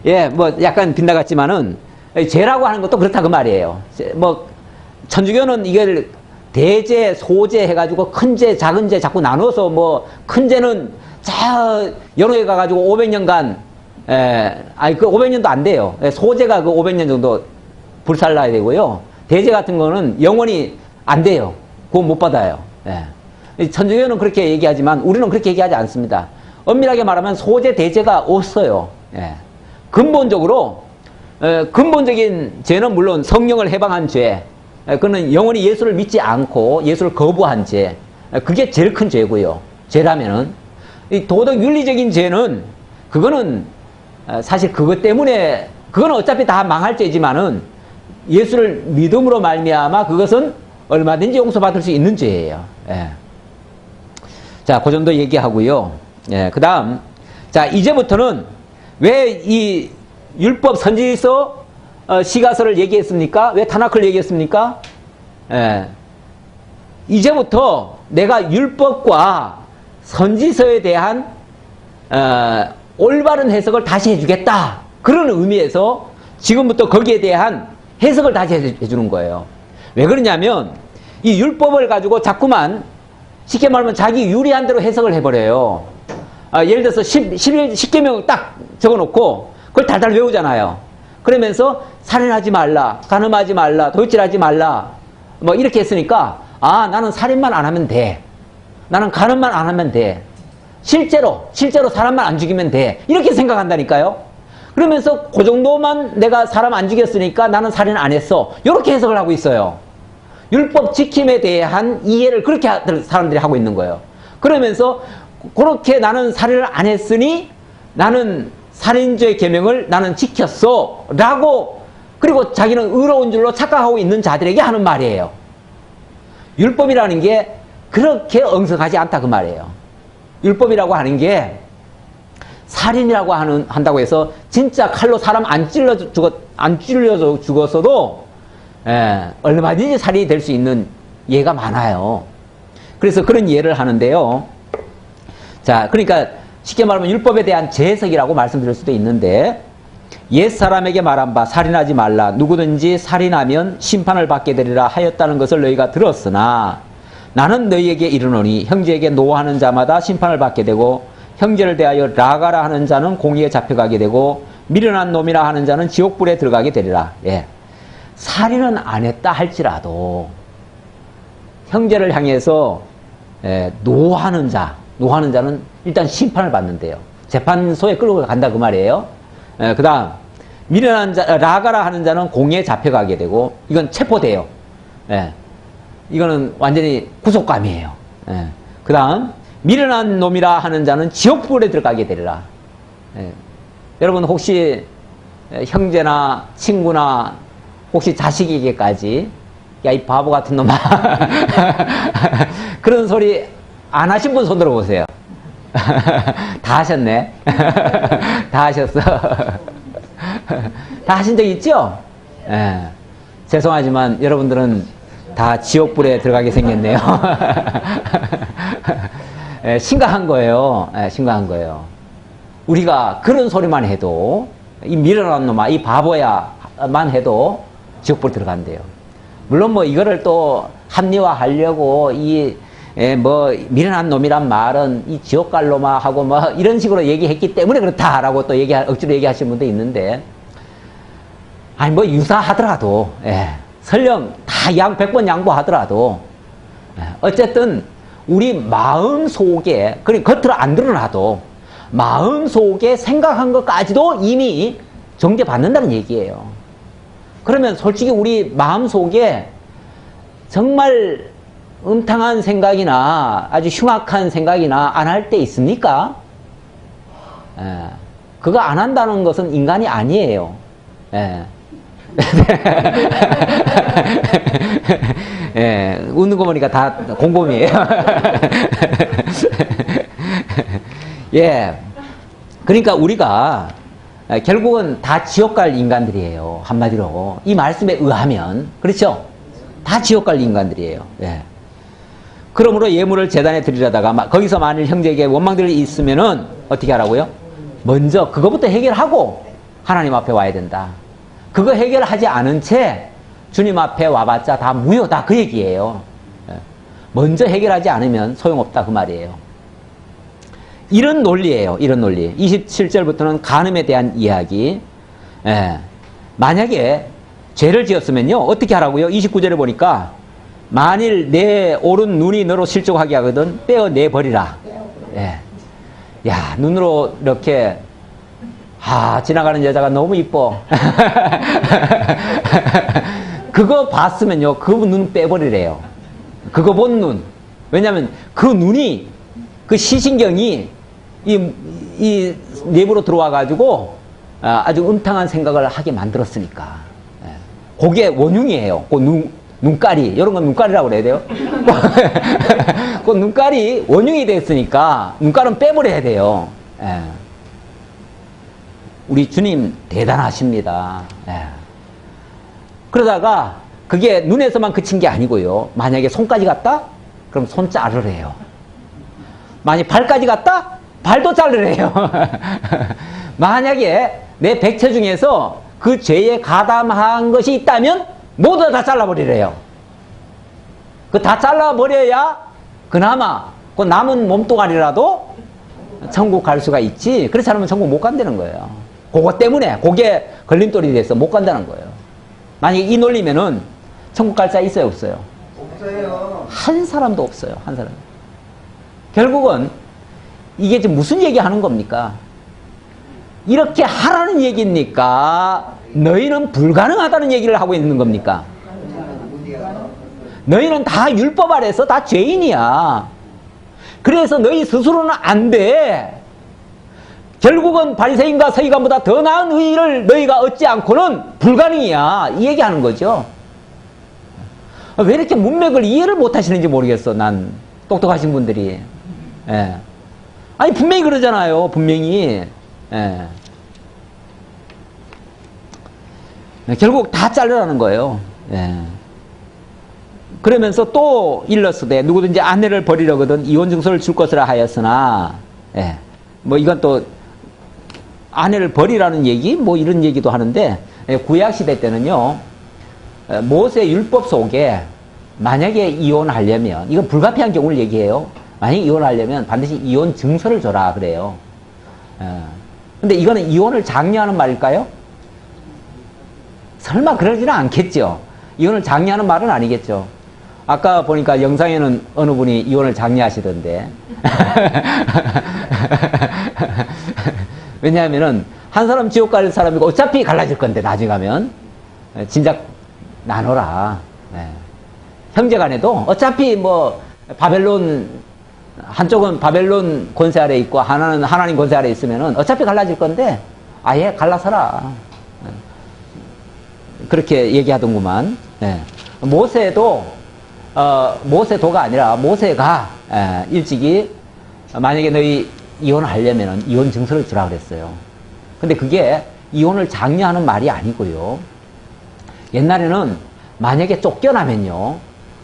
예, 뭐 약간 빗나갔지만은 죄라고 하는 것도 그렇다 그 말이에요. 뭐 천주교는 이걸 대죄, 소죄 해가지고 큰 죄, 작은 죄 자꾸 나눠서 뭐 큰 죄는 저 연호에 가가지고 500년간 그 500년도 안 돼요. 소죄가 그 500년 정도 불살라야 되고요. 대죄 같은 거는 영원히 안 돼요. 그거 못 받아요. 천주교는 그렇게 얘기하지만 우리는 그렇게 얘기하지 않습니다. 엄밀하게 말하면 소죄, 대죄가 없어요. 근본적으로 근본적인 죄는 물론 성령을 해방한 죄, 그거는 영원히 예수를 믿지 않고 예수를 거부한 죄, 그게 제일 큰 죄고요. 죄라면은 이 도덕 윤리적인 죄는 그거는 사실 그것 때문에 그거는 어차피 다 망할 죄지만은 예수를 믿음으로 말미암아 그것은 얼마든지 용서받을 수 있는 죄예요. 자, 그 정도 얘기하고요. 그다음 자, 이제부터는 왜 이 율법 선지서 시가서를 얘기했습니까? 왜 타나크를 얘기했습니까? 이제부터 내가 율법과 선지서에 대한 올바른 해석을 다시 해주겠다. 그런 의미에서 지금부터 거기에 대한 해석을 다시 해주는 거예요. 왜 그러냐면 이 율법을 가지고 자꾸만 쉽게 말하면 자기 유리한 대로 해석을 해버려요. 예를 들어서 10계명 딱 적어놓고 그걸 달달 외우잖아요. 그러면서 살인하지 말라, 간음하지 말라, 도둑질하지 말라 뭐 이렇게 했으니까 아, 나는 살인만 안 하면 돼. 나는 간음만 안 하면 돼. 실제로 사람만 안 죽이면 돼. 이렇게 생각한다니까요. 그러면서 그 정도만 내가 사람 안 죽였으니까 나는 살인 안 했어. 이렇게 해석을 하고 있어요. 율법 지킴에 대한 이해를 그렇게 사람들이 하고 있는 거예요. 그러면서 그렇게 나는 살인을 안 했으니 나는 살인죄 계명을 나는 지켰어 라고, 그리고 자기는 의로운 줄로 착각하고 있는 자들에게 하는 말이에요. 율법이라는 게 그렇게 엉성하지 않다 그 말이에요. 율법이라고 하는 게 살인이라고 한다고 해서 진짜 칼로 사람 안 찔러 죽었어도 얼마든지 살인이 될 수 있는 예가 많아요. 그래서 그런 예를 하는데요. 자, 그러니까 쉽게 말하면 율법에 대한 재해석이라고 말씀드릴 수도 있는데, 옛사람에게 말한 바 살인하지 말라, 누구든지 살인하면 심판을 받게 되리라 하였다는 것을 너희가 들었으나 나는 너희에게 이르노니 형제에게 노하는 자마다 심판을 받게 되고 형제를 대하여 라가라 하는 자는 공의에 잡혀가게 되고 미련한 놈이라 하는 자는 지옥불에 들어가게 되리라. 살인은 안 했다 할지라도 형제를 향해서 노하는 자는 일단 심판을 받는데요. 재판소에 끌고 간다 그 말이에요. 그 다음 미련한 자, 라가라 하는 자는 공의에 잡혀가게 되고, 이건 체포돼요. 이거는 완전히 구속감이에요. 그 다음 미련한 놈이라 하는 자는 지옥불에 들어가게 되리라. 여러분 혹시 형제나 친구나 혹시 자식에게까지 야, 이 바보 같은 놈아 그런 소리 안 하신 분 손 들어보세요. 다 하셨네. 다 하셨어. 다 하신 적 있죠? 죄송하지만 여러분들은 다 지옥불에 들어가게 생겼네요. 심각한 거예요. 심각한 거예요. 우리가 그런 소리만 해도, 이 미련한 놈아, 이 바보야만 해도 지옥불 들어간대요. 물론 뭐 이거를 또 합리화하려고 뭐 미련한 놈이란 말은 이 지옥 갈 놈아 하고 뭐 이런 식으로 얘기했기 때문에 그렇다라고 또 억지로 얘기하시는 분도 있는데, 아니 뭐 유사하더라도, 설령 다 100번 양보하더라도, 어쨌든 우리 마음 속에, 그리고 겉으로 안 드러나도 마음 속에 생각한 것까지도 이미 정죄받는다는 얘기예요. 그러면 솔직히 우리 마음 속에 정말 음탕한 생각이나 아주 흉악한 생각이나 안 할 때 있습니까? 그거 안 한다는 것은 인간이 아니에요. 예, 웃는 거 보니까 다 곰곰이에요. 예. 그러니까 우리가 결국은 다 지옥 갈 인간들이에요. 한마디로. 이 말씀에 의하면. 그렇죠? 다 지옥 갈 인간들이에요. 예. 그러므로 예물을 제단에 드리려다가 거기서 만일 형제에게 원망들이 있으면은 어떻게 하라고요? 먼저 그거부터 해결하고 하나님 앞에 와야 된다. 그거 해결하지 않은 채 주님 앞에 와봤자 다 무효다. 그 얘기예요. 먼저 해결하지 않으면 소용없다. 그 말이에요. 이런 논리예요. 이런 논리. 27절부터는 간음에 대한 이야기. 예. 만약에 죄를 지었으면요. 어떻게 하라고요? 29절에 보니까 만일 내 오른 눈이 너로 실족하게 하거든 떼어내버리라. 예. 야, 눈으로 이렇게 지나가는 여자가 너무 이뻐. 그거 봤으면요. 그 눈 빼버리래요. 그거 본 눈. 왜냐하면 그 눈이 그 시신경이 이 내부로 들어와가지고 아주 음탕한 생각을 하게 만들었으니까. 그게 원흉이에요. 그 눈깔이. 이런 건 눈깔이라고 그래야 돼요. 그 눈깔이 원흉이 됐으니까 눈깔은 빼버려야 돼요. 우리 주님 대단하십니다. 그러다가 그게 눈에서만 그친 게 아니고요. 만약에 손까지 갔다? 그럼 손 자르래요. 만약 발까지 갔다? 발도 자르래요. 만약에 내 백체 중에서 그 죄에 가담한 것이 있다면 모두 다 잘라버리래요. 그 다 잘라버려야 그나마 그 남은 몸뚱아리라도 천국 갈 수가 있지. 그렇지 않으면 천국 못 간다는 거예요. 그거 때문에 그게 걸림돌이 돼서 못 간다는 거예요. 만약에 이 논리면은 천국 갈 자 있어요, 없어요? 없어요. 한 사람도 없어요. 한 사람. 결국은 이게 지금 무슨 얘기하는 겁니까? 이렇게 하라는 얘기입니까? 너희는 불가능하다는 얘기를 하고 있는 겁니까? 너희는 다 율법 아래서 다 죄인이야. 그래서 너희 스스로는 안 돼. 결국은 바리새인과 서기관보다 더 나은 의의를 너희가 얻지 않고는 불가능이야. 이 얘기하는 거죠. 왜 이렇게 문맥을 이해를 못 하시는지 모르겠어. 난 똑똑하신 분들이. 예. 아니 분명히 그러잖아요. 분명히. 예. 결국 다 자르라는 거예요. 예. 그러면서 또 일렀으되 누구든지 아내를 버리려거든 이혼 증서를 줄 것이라 하였으나, 예. 뭐 이건 또 아내를 버리라는 얘기 뭐 이런 얘기도 하는데, 예. 구약 시대 때는요 모세 율법 속에 만약에 이혼하려면, 이건 불가피한 경우를 얘기해요. 만약에 이혼하려면 반드시 이혼 증서를 줘라 그래요. 근데 이거는 이혼을 장려하는 말일까요? 설마 그러지는 않겠죠. 이혼을 장려하는 말은 아니겠죠. 아까 보니까 영상에는 어느 분이 이혼을 장려하시던데. 왜냐하면은 한 사람 지옥 갈 사람이고 어차피 갈라질 건데 나중에 가면 진작 나눠라. 형제간에도 어차피 뭐 바벨론 한쪽은 바벨론 권세 아래 있고 하나는 하나님 권세 아래 있으면은 어차피 갈라질 건데 아예 갈라서라. 그렇게 얘기하던구만. 모세도 모세도가 아니라 모세가 일찍이 만약에 너희 이혼을 하려면은 이혼 증서를 주라 그랬어요. 근데 그게 이혼을 장려하는 말이 아니고요. 옛날에는 만약에 쫓겨나면요,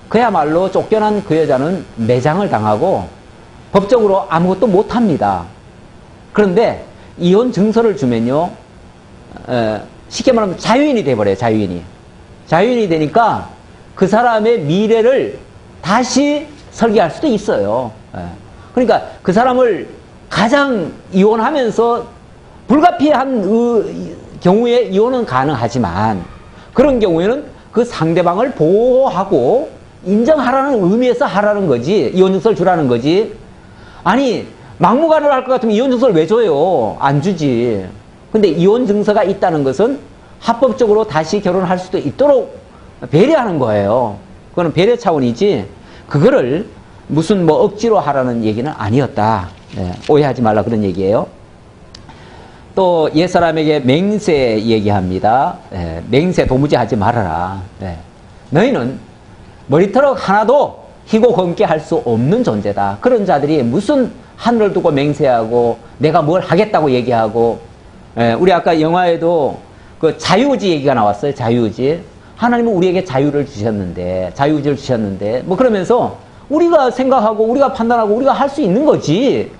그야말로 쫓겨난 그 여자는 매장을 당하고 법적으로 아무것도 못합니다. 그런데 이혼 증서를 주면요, 쉽게 말하면 자유인이 돼버려요. 자유인이 되니까 그 사람의 미래를 다시 설계할 수도 있어요. 그러니까 그 사람을 가장 이혼하면서 불가피한 경우에 이혼은 가능하지만, 그런 경우에는 그 상대방을 보호하고 인정하라는 의미에서 하라는 거지, 이혼 증서를 주라는 거지. 아니 막무가내로 할 것 같으면 이혼 증서를 왜 줘요? 안 주지. 근데 이혼 증서가 있다는 것은 합법적으로 다시 결혼할 수도 있도록 배려하는 거예요. 그거는 배려 차원이지 그거를 무슨 뭐 억지로 하라는 얘기는 아니었다. 오해하지 말라 그런 얘기예요. 또 옛사람에게 맹세 얘기합니다. 맹세 도무지 하지 말아라. 너희는 머리털 하나도 희고 검게 할 수 없는 존재다. 그런 자들이 무슨 하늘을 두고 맹세하고 내가 뭘 하겠다고 얘기하고, 우리 아까 영화에도 그 자유의지 얘기가 나왔어요. 자유의지. 하나님은 우리에게 자유를 주셨는데, 자유의지를 주셨는데, 뭐 그러면서 우리가 생각하고 우리가 판단하고 우리가 할 수 있는 거지.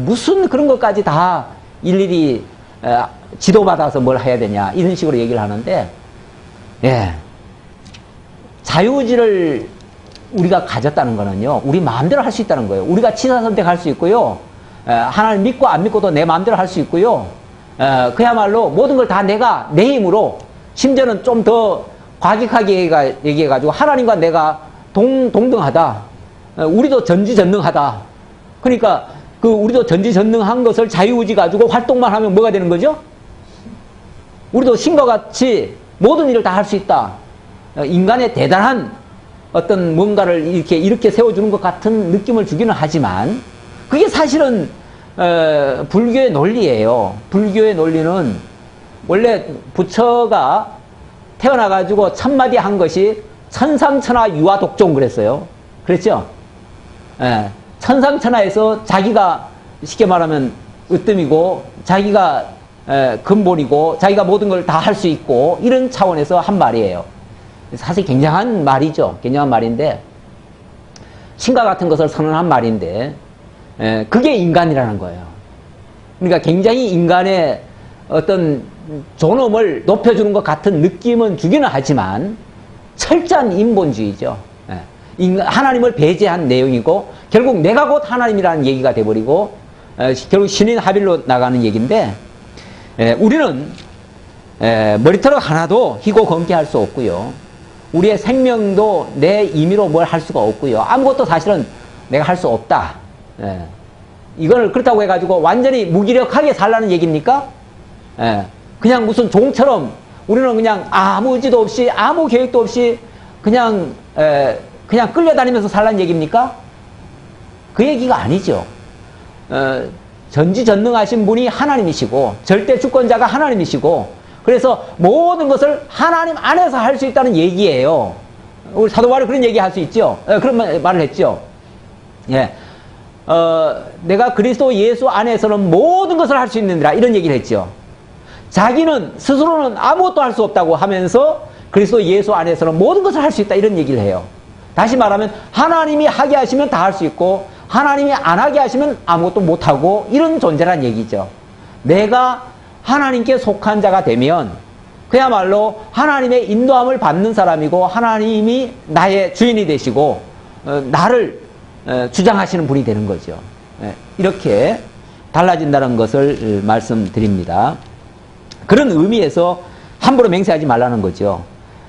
무슨 그런 것까지 다 일일이 지도받아서 뭘 해야 되냐, 이런 식으로 얘기를 하는데, 자유의지를 우리가 가졌다는 거는요, 우리 마음대로 할 수 있다는 거예요. 우리가 취사 선택할 수 있고요, 하나님 믿고 안 믿고도 내 마음대로 할 수 있고요, 그야말로 모든 걸 다 내가 내 힘으로, 심지어는 좀 더 과격하게 얘기해가지고 하나님과 내가 동등하다, 우리도 전지전능하다. 그러니까 그 우리도 전지전능한 것을 자유의지 가지고 활동만 하면 뭐가 되는 거죠? 우리도 신과 같이 모든 일을 다 할 수 있다. 인간의 대단한 어떤 뭔가를 이렇게 세워주는 것 같은 느낌을 주기는 하지만, 그게 사실은 불교의 논리예요. 불교의 논리는 원래 부처가 태어나가지고 첫마디 한 것이 천상천하 유아독종 그랬어요. 그랬죠? 천상천하에서 자기가 쉽게 말하면 으뜸이고, 자기가 근본이고, 자기가 모든 걸 다 할 수 있고, 이런 차원에서 한 말이에요. 사실 굉장한 말이죠. 굉장한 말인데, 신과 같은 것을 선언한 말인데, 그게 인간이라는 거예요. 그러니까 굉장히 인간의 어떤 존엄을 높여주는 것 같은 느낌은 주기는 하지만, 철저한 인본주의죠. 하나님을 배제한 내용이고, 결국 내가 곧 하나님이라는 얘기가 돼버리고, 결국 신인 하빌로 나가는 얘기인데, 우리는 머리털 하나도 희고 검게 할 수 없고요, 우리의 생명도 내 임의로 뭘 할 수가 없고요, 아무것도 사실은 내가 할 수 없다. 이걸 그렇다고 해가지고 완전히 무기력하게 살라는 얘기입니까? 그냥 무슨 종처럼 우리는 그냥 아무 의지도 없이 아무 계획도 없이 그냥 끌려다니면서 살라는 얘기입니까? 그 얘기가 아니죠. 전지전능하신 분이 하나님이시고, 절대 주권자가 하나님이시고, 그래서 모든 것을 하나님 안에서 할 수 있다는 얘기예요. 우리 사도 바울이 그런 얘기 할 수 있죠. 그런 말을 했죠. 내가 그리스도 예수 안에서는 모든 것을 할 수 있느니라, 이런 얘기를 했죠. 자기는 스스로는 아무것도 할 수 없다고 하면서 그리스도 예수 안에서는 모든 것을 할 수 있다, 이런 얘기를 해요. 다시 말하면 하나님이 하게 하시면 다 할 수 있고, 하나님이 안 하게 하시면 아무것도 못하고, 이런 존재란 얘기죠. 내가 하나님께 속한 자가 되면 그야말로 하나님의 인도함을 받는 사람이고, 하나님이 나의 주인이 되시고 나를 주장하시는 분이 되는 거죠. 이렇게 달라진다는 것을 말씀드립니다. 그런 의미에서 함부로 맹세하지 말라는 거죠.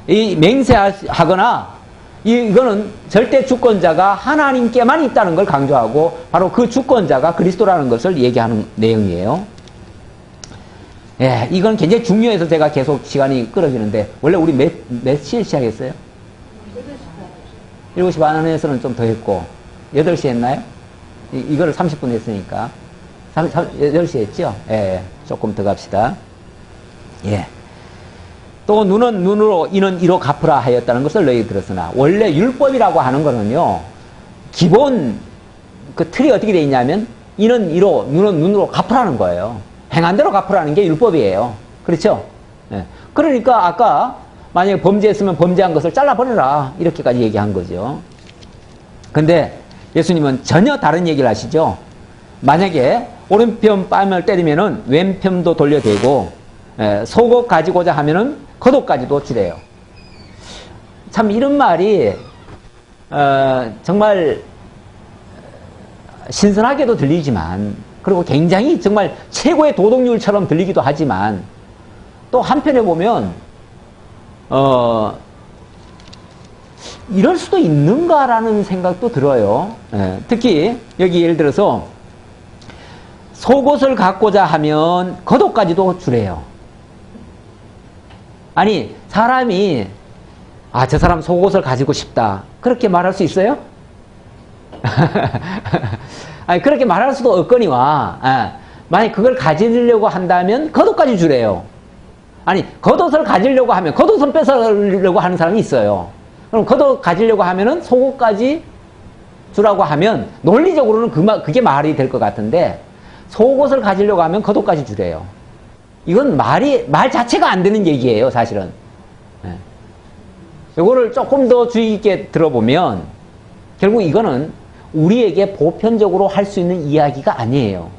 이 맹세하거나 이거는 절대 주권자가 하나님께만 있다는 걸 강조하고, 바로 그 주권자가 그리스도라는 것을 얘기하는 내용이에요. 이건 굉장히 중요해서 제가 계속 시간이 끌어지는데, 원래 우리 몇 시에 시작했어요? 7시 반에서는 좀 더 했고, 8시에 했나요? 이거를 30분 했으니까 8시에 했죠? 조금 더 갑시다. 또 눈은 눈으로 이는 이로 갚으라 하였다는 것을 너희 들었으나, 원래 율법이라고 하는 거는요, 기본 그 틀이 어떻게 돼 있냐면, 이는 이로, 눈은 눈으로 갚으라는 거예요. 행한 대로 갚으라는 게 율법이에요. 그렇죠? 그러니까 아까 만약에 범죄했으면 범죄한 것을 잘라버려라, 이렇게까지 얘기한 거죠. 근데 예수님은 전혀 다른 얘기를 하시죠. 만약에 오른편 뺨을 때리면은 왼편도 돌려대고, 속옷 가지고자 하면은 겉옷까지도 주래요. 참 이런 말이 정말 신선하게도 들리지만, 그리고 굉장히 정말 최고의 도덕률처럼 들리기도 하지만, 또 한편에 보면 이럴 수도 있는가라는 생각도 들어요. 특히 여기 예를 들어서 속옷을 갖고자 하면 겉옷까지도 주래요. 아니, 사람이 저 사람 속옷을 가지고 싶다, 그렇게 말할 수 있어요? 아니, 그렇게 말할 수도 없거니와, 만약 그걸 가지려고 한다면 겉옷까지 주래요. 아니, 겉옷을 가지려고 하면, 겉옷은 뺏으려고 하는 사람이 있어요. 그럼 겉옷 가지려고 하면은 속옷까지 주라고 하면, 논리적으로는 그게 말이 될 것 같은데, 속옷을 가지려고 하면 겉옷까지 주래요. 이건 말 자체가 안 되는 얘기예요, 사실은. 이거를 조금 더 주의 깊게 들어보면, 결국 이거는 우리에게 보편적으로 할 수 있는 이야기가 아니에요.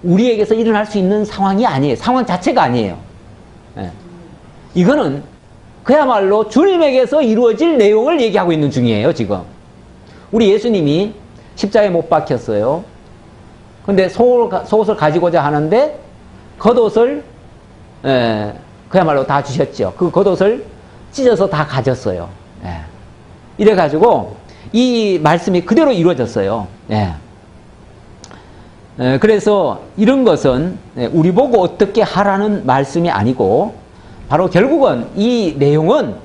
우리에게서 일어날 수 있는 상황이 아니에요. 상황 자체가 아니에요. 이거는 그야말로 주님에게서 이루어질 내용을 얘기하고 있는 중이에요, 지금. 우리 예수님이 십자가에 못 박혔어요. 근데 속옷을 가지고자 하는데 겉옷을 그야말로 다 주셨죠. 그 겉옷을 찢어서 다 가졌어요. 이래가지고 이 말씀이 그대로 이루어졌어요. 그래서 이런 것은 우리 보고 어떻게 하라는 말씀이 아니고 바로 결국은 이 내용은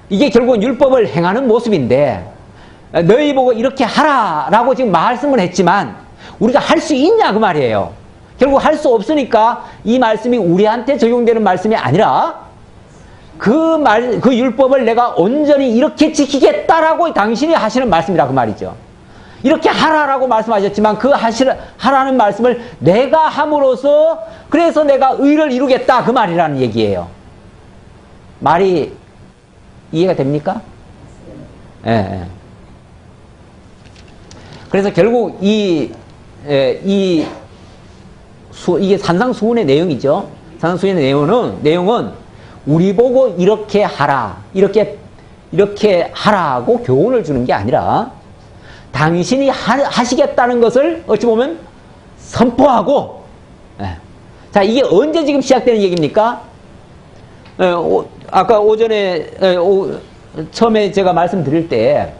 이게 결국은 율법을 행하는 모습인데 너희 보고 이렇게 하라라고 지금 말씀을 했지만 우리가 할 수 있냐 그 말이에요. 결국 할 수 없으니까 이 말씀이 우리한테 적용되는 말씀이 아니라 그 율법을 내가 온전히 이렇게 지키겠다라고 당신이 하시는 말씀이라 그 말이죠. 이렇게 하라라고 말씀하셨지만 그 하라는 말씀을 내가 함으로써 그래서 내가 의를 이루겠다 그 말이라는 얘기예요. 말이 이해가 됩니까? 그래서 결국 이게 산상수훈의 내용이죠. 산상수훈의 내용은 우리 보고 이렇게 하라, 이렇게 하라고 교훈을 주는 게 아니라 당신이 하시겠다는 것을 어찌 보면 선포하고, 자, 이게 언제 지금 시작되는 얘기입니까? 아까 오전에, 처음에 제가 말씀드릴 때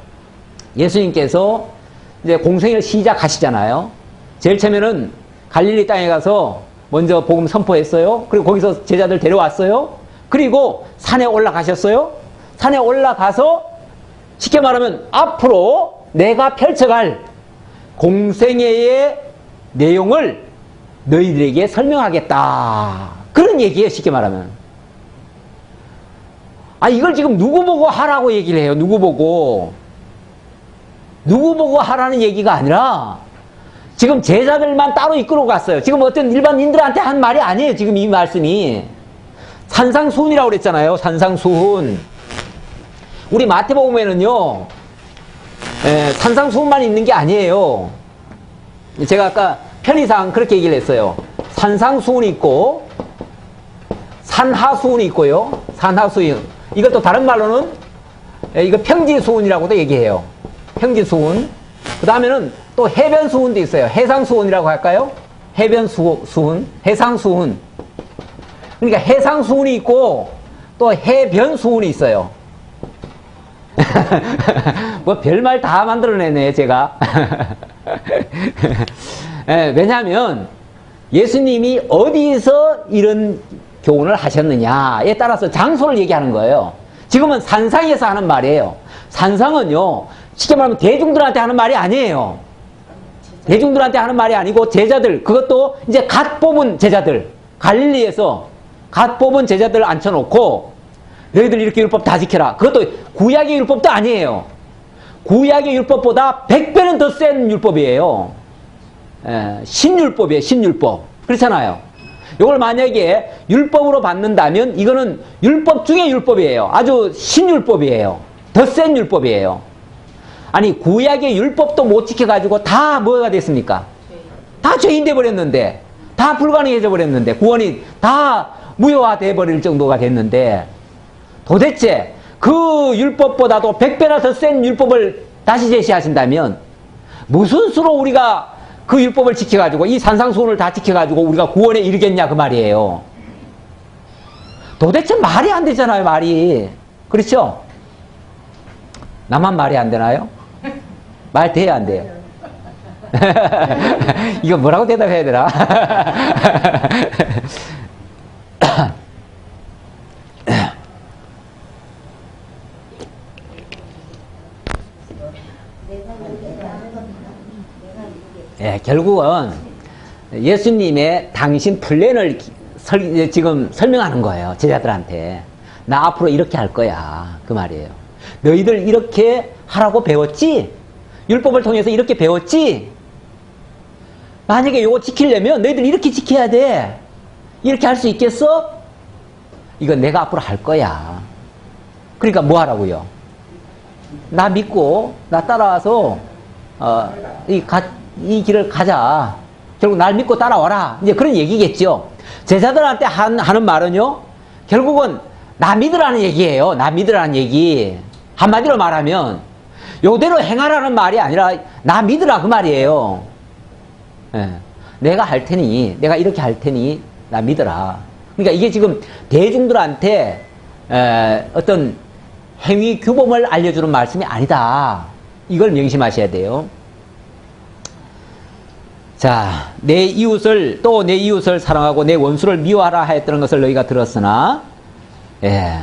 예수님께서 이제 공생애를 시작하시잖아요. 제일 처음에는 갈릴리 땅에 가서 먼저 복음 선포했어요. 그리고 거기서 제자들 데려왔어요. 그리고 산에 올라가셨어요. 산에 올라가서 쉽게 말하면 앞으로 내가 펼쳐갈 공생애의 내용을 너희들에게 설명하겠다. 그런 얘기예요, 쉽게 말하면. 이걸 지금 누구 보고 하라고 얘기를 해요, 누구 보고. 누구 보고 하라는 얘기가 아니라 지금 제자들만 따로 이끌고 갔어요. 지금 어떤 일반인들한테 한 말이 아니에요, 지금 이 말씀이. 산상수훈이라고 그랬잖아요, 산상수훈. 우리 마태복음에는요, 산상수훈만 있는 게 아니에요. 제가 아까 편의상 그렇게 얘기를 했어요. 산상수훈이 있고 산하수훈이 있고요. 산하수훈. 이것도 다른 말로는 이거 평지수훈이라고도 얘기해요. 평지수훈. 그 다음에는 또 해변수훈도 있어요. 해상수훈이라고 할까요? 해변수훈, 해상수훈. 그러니까 해상수훈이 있고 또 해변수훈이 있어요. 뭐 별말 다 만들어내네 제가. 왜냐하면 예수님이 어디서 이런 교훈을 하셨느냐에 따라서 장소를 얘기하는 거예요. 지금은 산상에서 하는 말이에요. 산상은요, 쉽게 말하면 대중들한테 하는 말이 아니에요. 대중들한테 하는 말이 아니고 제자들, 그것도 이제 갓 뽑은 제자들, 갈릴리에서 갓 뽑은 제자들을 앉혀놓고 너희들 이렇게 율법 다 지켜라. 그것도 구약의 율법도 아니에요. 구약의 율법보다 100배는 더 센 율법이에요. 신율법이에요, 신율법. 그렇잖아요. 이걸 만약에 율법으로 받는다면 이거는 율법 중에 율법이에요. 아주 신율법이에요. 더 센 율법이에요. 아니, 구약의 율법도 못 지켜가지고 다 뭐가 됐습니까? 다 죄인 돼버렸는데, 다 불가능해져 버렸는데, 구원이 다 무효화돼 버릴 정도가 됐는데, 도대체 그 율법보다도 100배나 더 센 율법을 다시 제시하신다면 무슨 수로 우리가 그 율법을 지켜가지고 이 산상수훈을 다 지켜가지고 우리가 구원에 이르겠냐 그 말이에요. 도대체 말이 안 되잖아요, 말이. 그렇죠? 나만 말이 안 되나요? 말 돼야 안 돼요? 이거 뭐라고 대답해야 되나? 결국은 예수님의 당신 플랜을 지금 설명하는 거예요. 제자들한테. 나 앞으로 이렇게 할 거야. 그 말이에요. 너희들 이렇게 하라고 배웠지? 율법을 통해서 이렇게 배웠지? 만약에 이거 지키려면 너희들 이렇게 지켜야 돼. 이렇게 할 수 있겠어? 이거 내가 앞으로 할 거야. 그러니까 뭐 하라고요? 나 믿고 나 따라와서 이 길을 가자. 결국 날 믿고 따라와라. 이제 그런 얘기겠죠. 제자들한테 하는 말은요, 결국은 나 믿으라는 얘기예요. 나 믿으라는 얘기. 한마디로 말하면 요대로 행하라는 말이 아니라 나 믿으라 그 말이에요. 예. 내가 할 테니, 내가 이렇게 할 테니 나 믿어라. 그러니까 이게 지금 대중들한테 어떤 행위 규범을 알려주는 말씀이 아니다. 이걸 명심하셔야 돼요. 자, 내 이웃을 사랑하고 내 원수를 미워하라 하였다는 것을 너희가 들었으나, 예,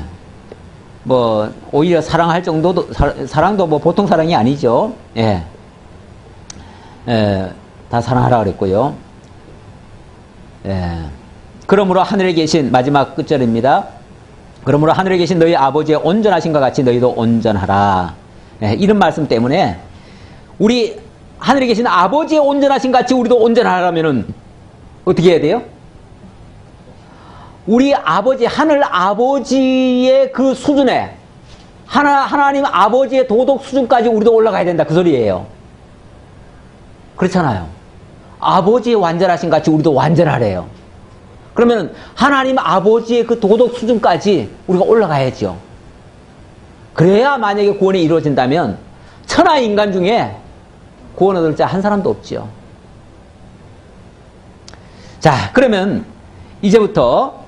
뭐 오히려 사랑할 정도도 사랑도 뭐 보통 사랑이 아니죠. 예, 다 사랑하라 그랬고요. 예, 그러므로 하늘에 계신 마지막 끝절입니다. 그러므로 하늘에 계신 너희 아버지의 온전하심과 같이 너희도 온전하라. 예, 이런 말씀 때문에 우리 하늘에 계신 아버지의 온전하심 같이 우리도 온전하라면은 어떻게 해야 돼요? 우리 아버지, 하늘 아버지의 그 수준에, 하나님 아버지의 도덕 수준까지 우리도 올라가야 된다. 그 소리예요. 그렇잖아요. 아버지의 완전하심 같이 우리도 완전하래요. 그러면 하나님 아버지의 그 도덕 수준까지 우리가 올라가야죠. 그래야 만약에 구원이 이루어진다면 천하 인간 중에 구원 얻을 자 한 사람도 없죠. 자, 그러면 이제부터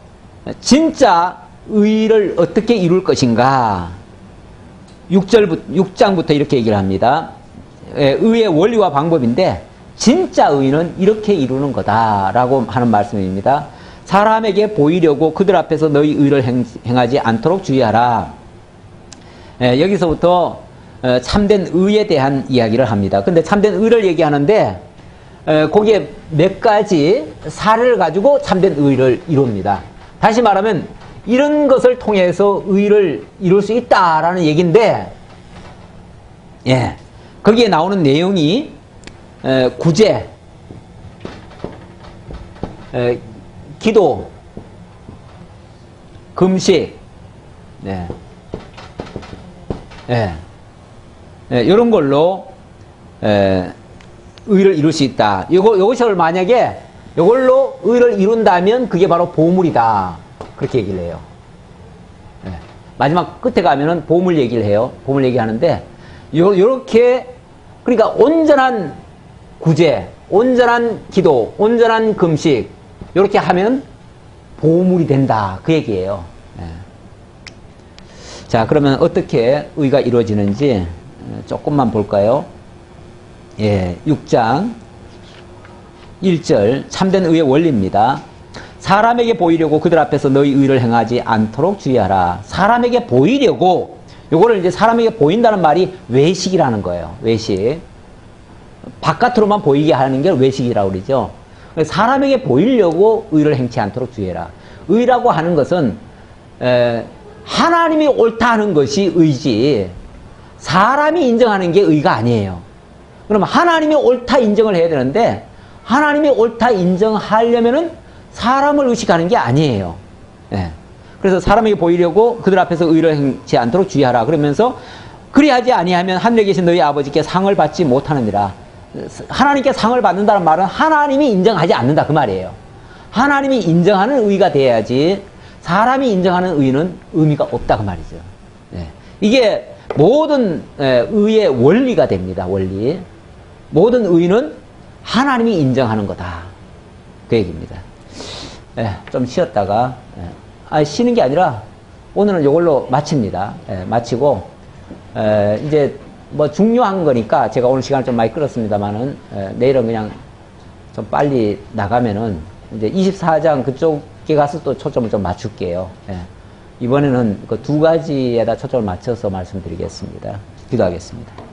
진짜 의를 어떻게 이룰 것인가? 6장부터 이렇게 얘기를 합니다. 의의 원리와 방법인데 진짜 의는 이렇게 이루는 거다라고 하는 말씀입니다. 사람에게 보이려고 그들 앞에서 너희 의를 행하지 않도록 주의하라. 여기서부터 참된 의에 대한 이야기를 합니다. 근데 참된 의를 얘기하는데 거기에 몇 가지 사례를 가지고 참된 의를 이룹니다. 다시 말하면 이런 것을 통해서 의를 이룰 수 있다라는 얘기인데, 예, 거기에 나오는 내용이 구제, 기도, 금식, 네, 이런 걸로 의를 이룰 수 있다. 요것을 만약에 이걸로 의를 이룬다면 그게 바로 보물이다. 그렇게 얘기를 해요. 마지막 끝에 가면은 보물 얘기를 해요. 보물 얘기하는데 요렇게, 그러니까 온전한 구제, 온전한 기도, 온전한 금식 요렇게 하면 보물이 된다. 그 얘기예요. 자, 그러면 어떻게 의가 이루어지는지 조금만 볼까요? 예, 6장 1절 참된 의의 원리입니다. 사람에게 보이려고 그들 앞에서 너희 의를 행하지 않도록 주의하라. 사람에게 보이려고, 요거를 이제 사람에게 보인다는 말이 외식이라는 거예요. 외식. 바깥으로만 보이게 하는 게 외식이라고 그러죠. 사람에게 보이려고 의를 행치 않도록 주의해라. 의라고 하는 것은 하나님이 옳다 하는 것이 의지, 사람이 인정하는 게 의가 아니에요. 그러면 하나님이 옳다 인정을 해야 되는데 하나님이 옳다 인정하려면은 사람을 의식하는 게 아니에요. 예. 그래서 사람에게 보이려고 그들 앞에서 의를 행치 않도록 주의하라. 그러면서 그리하지 아니하면 하늘에 계신 너희 아버지께 상을 받지 못하느니라. 하나님께 상을 받는다는 말은 하나님이 인정하지 않는다 그 말이에요. 하나님이 인정하는 의가 돼야지 사람이 인정하는 의는 의미가 없다 그 말이죠. 예. 이게 모든 의의 원리가 됩니다. 원리. 모든 의는 하나님이 인정하는 거다. 그 얘기입니다. 좀 쉬었다가, 쉬는 게 아니라 오늘은 이걸로 마칩니다. 마치고, 이제 뭐 중요한 거니까 제가 오늘 시간을 좀 많이 끌었습니다만은, 내일은 그냥 좀 빨리 나가면은 이제 24장 그쪽에 가서 또 초점을 좀 맞출게요. 이번에는 그 두 가지에다 초점을 맞춰서 말씀드리겠습니다. 기도하겠습니다.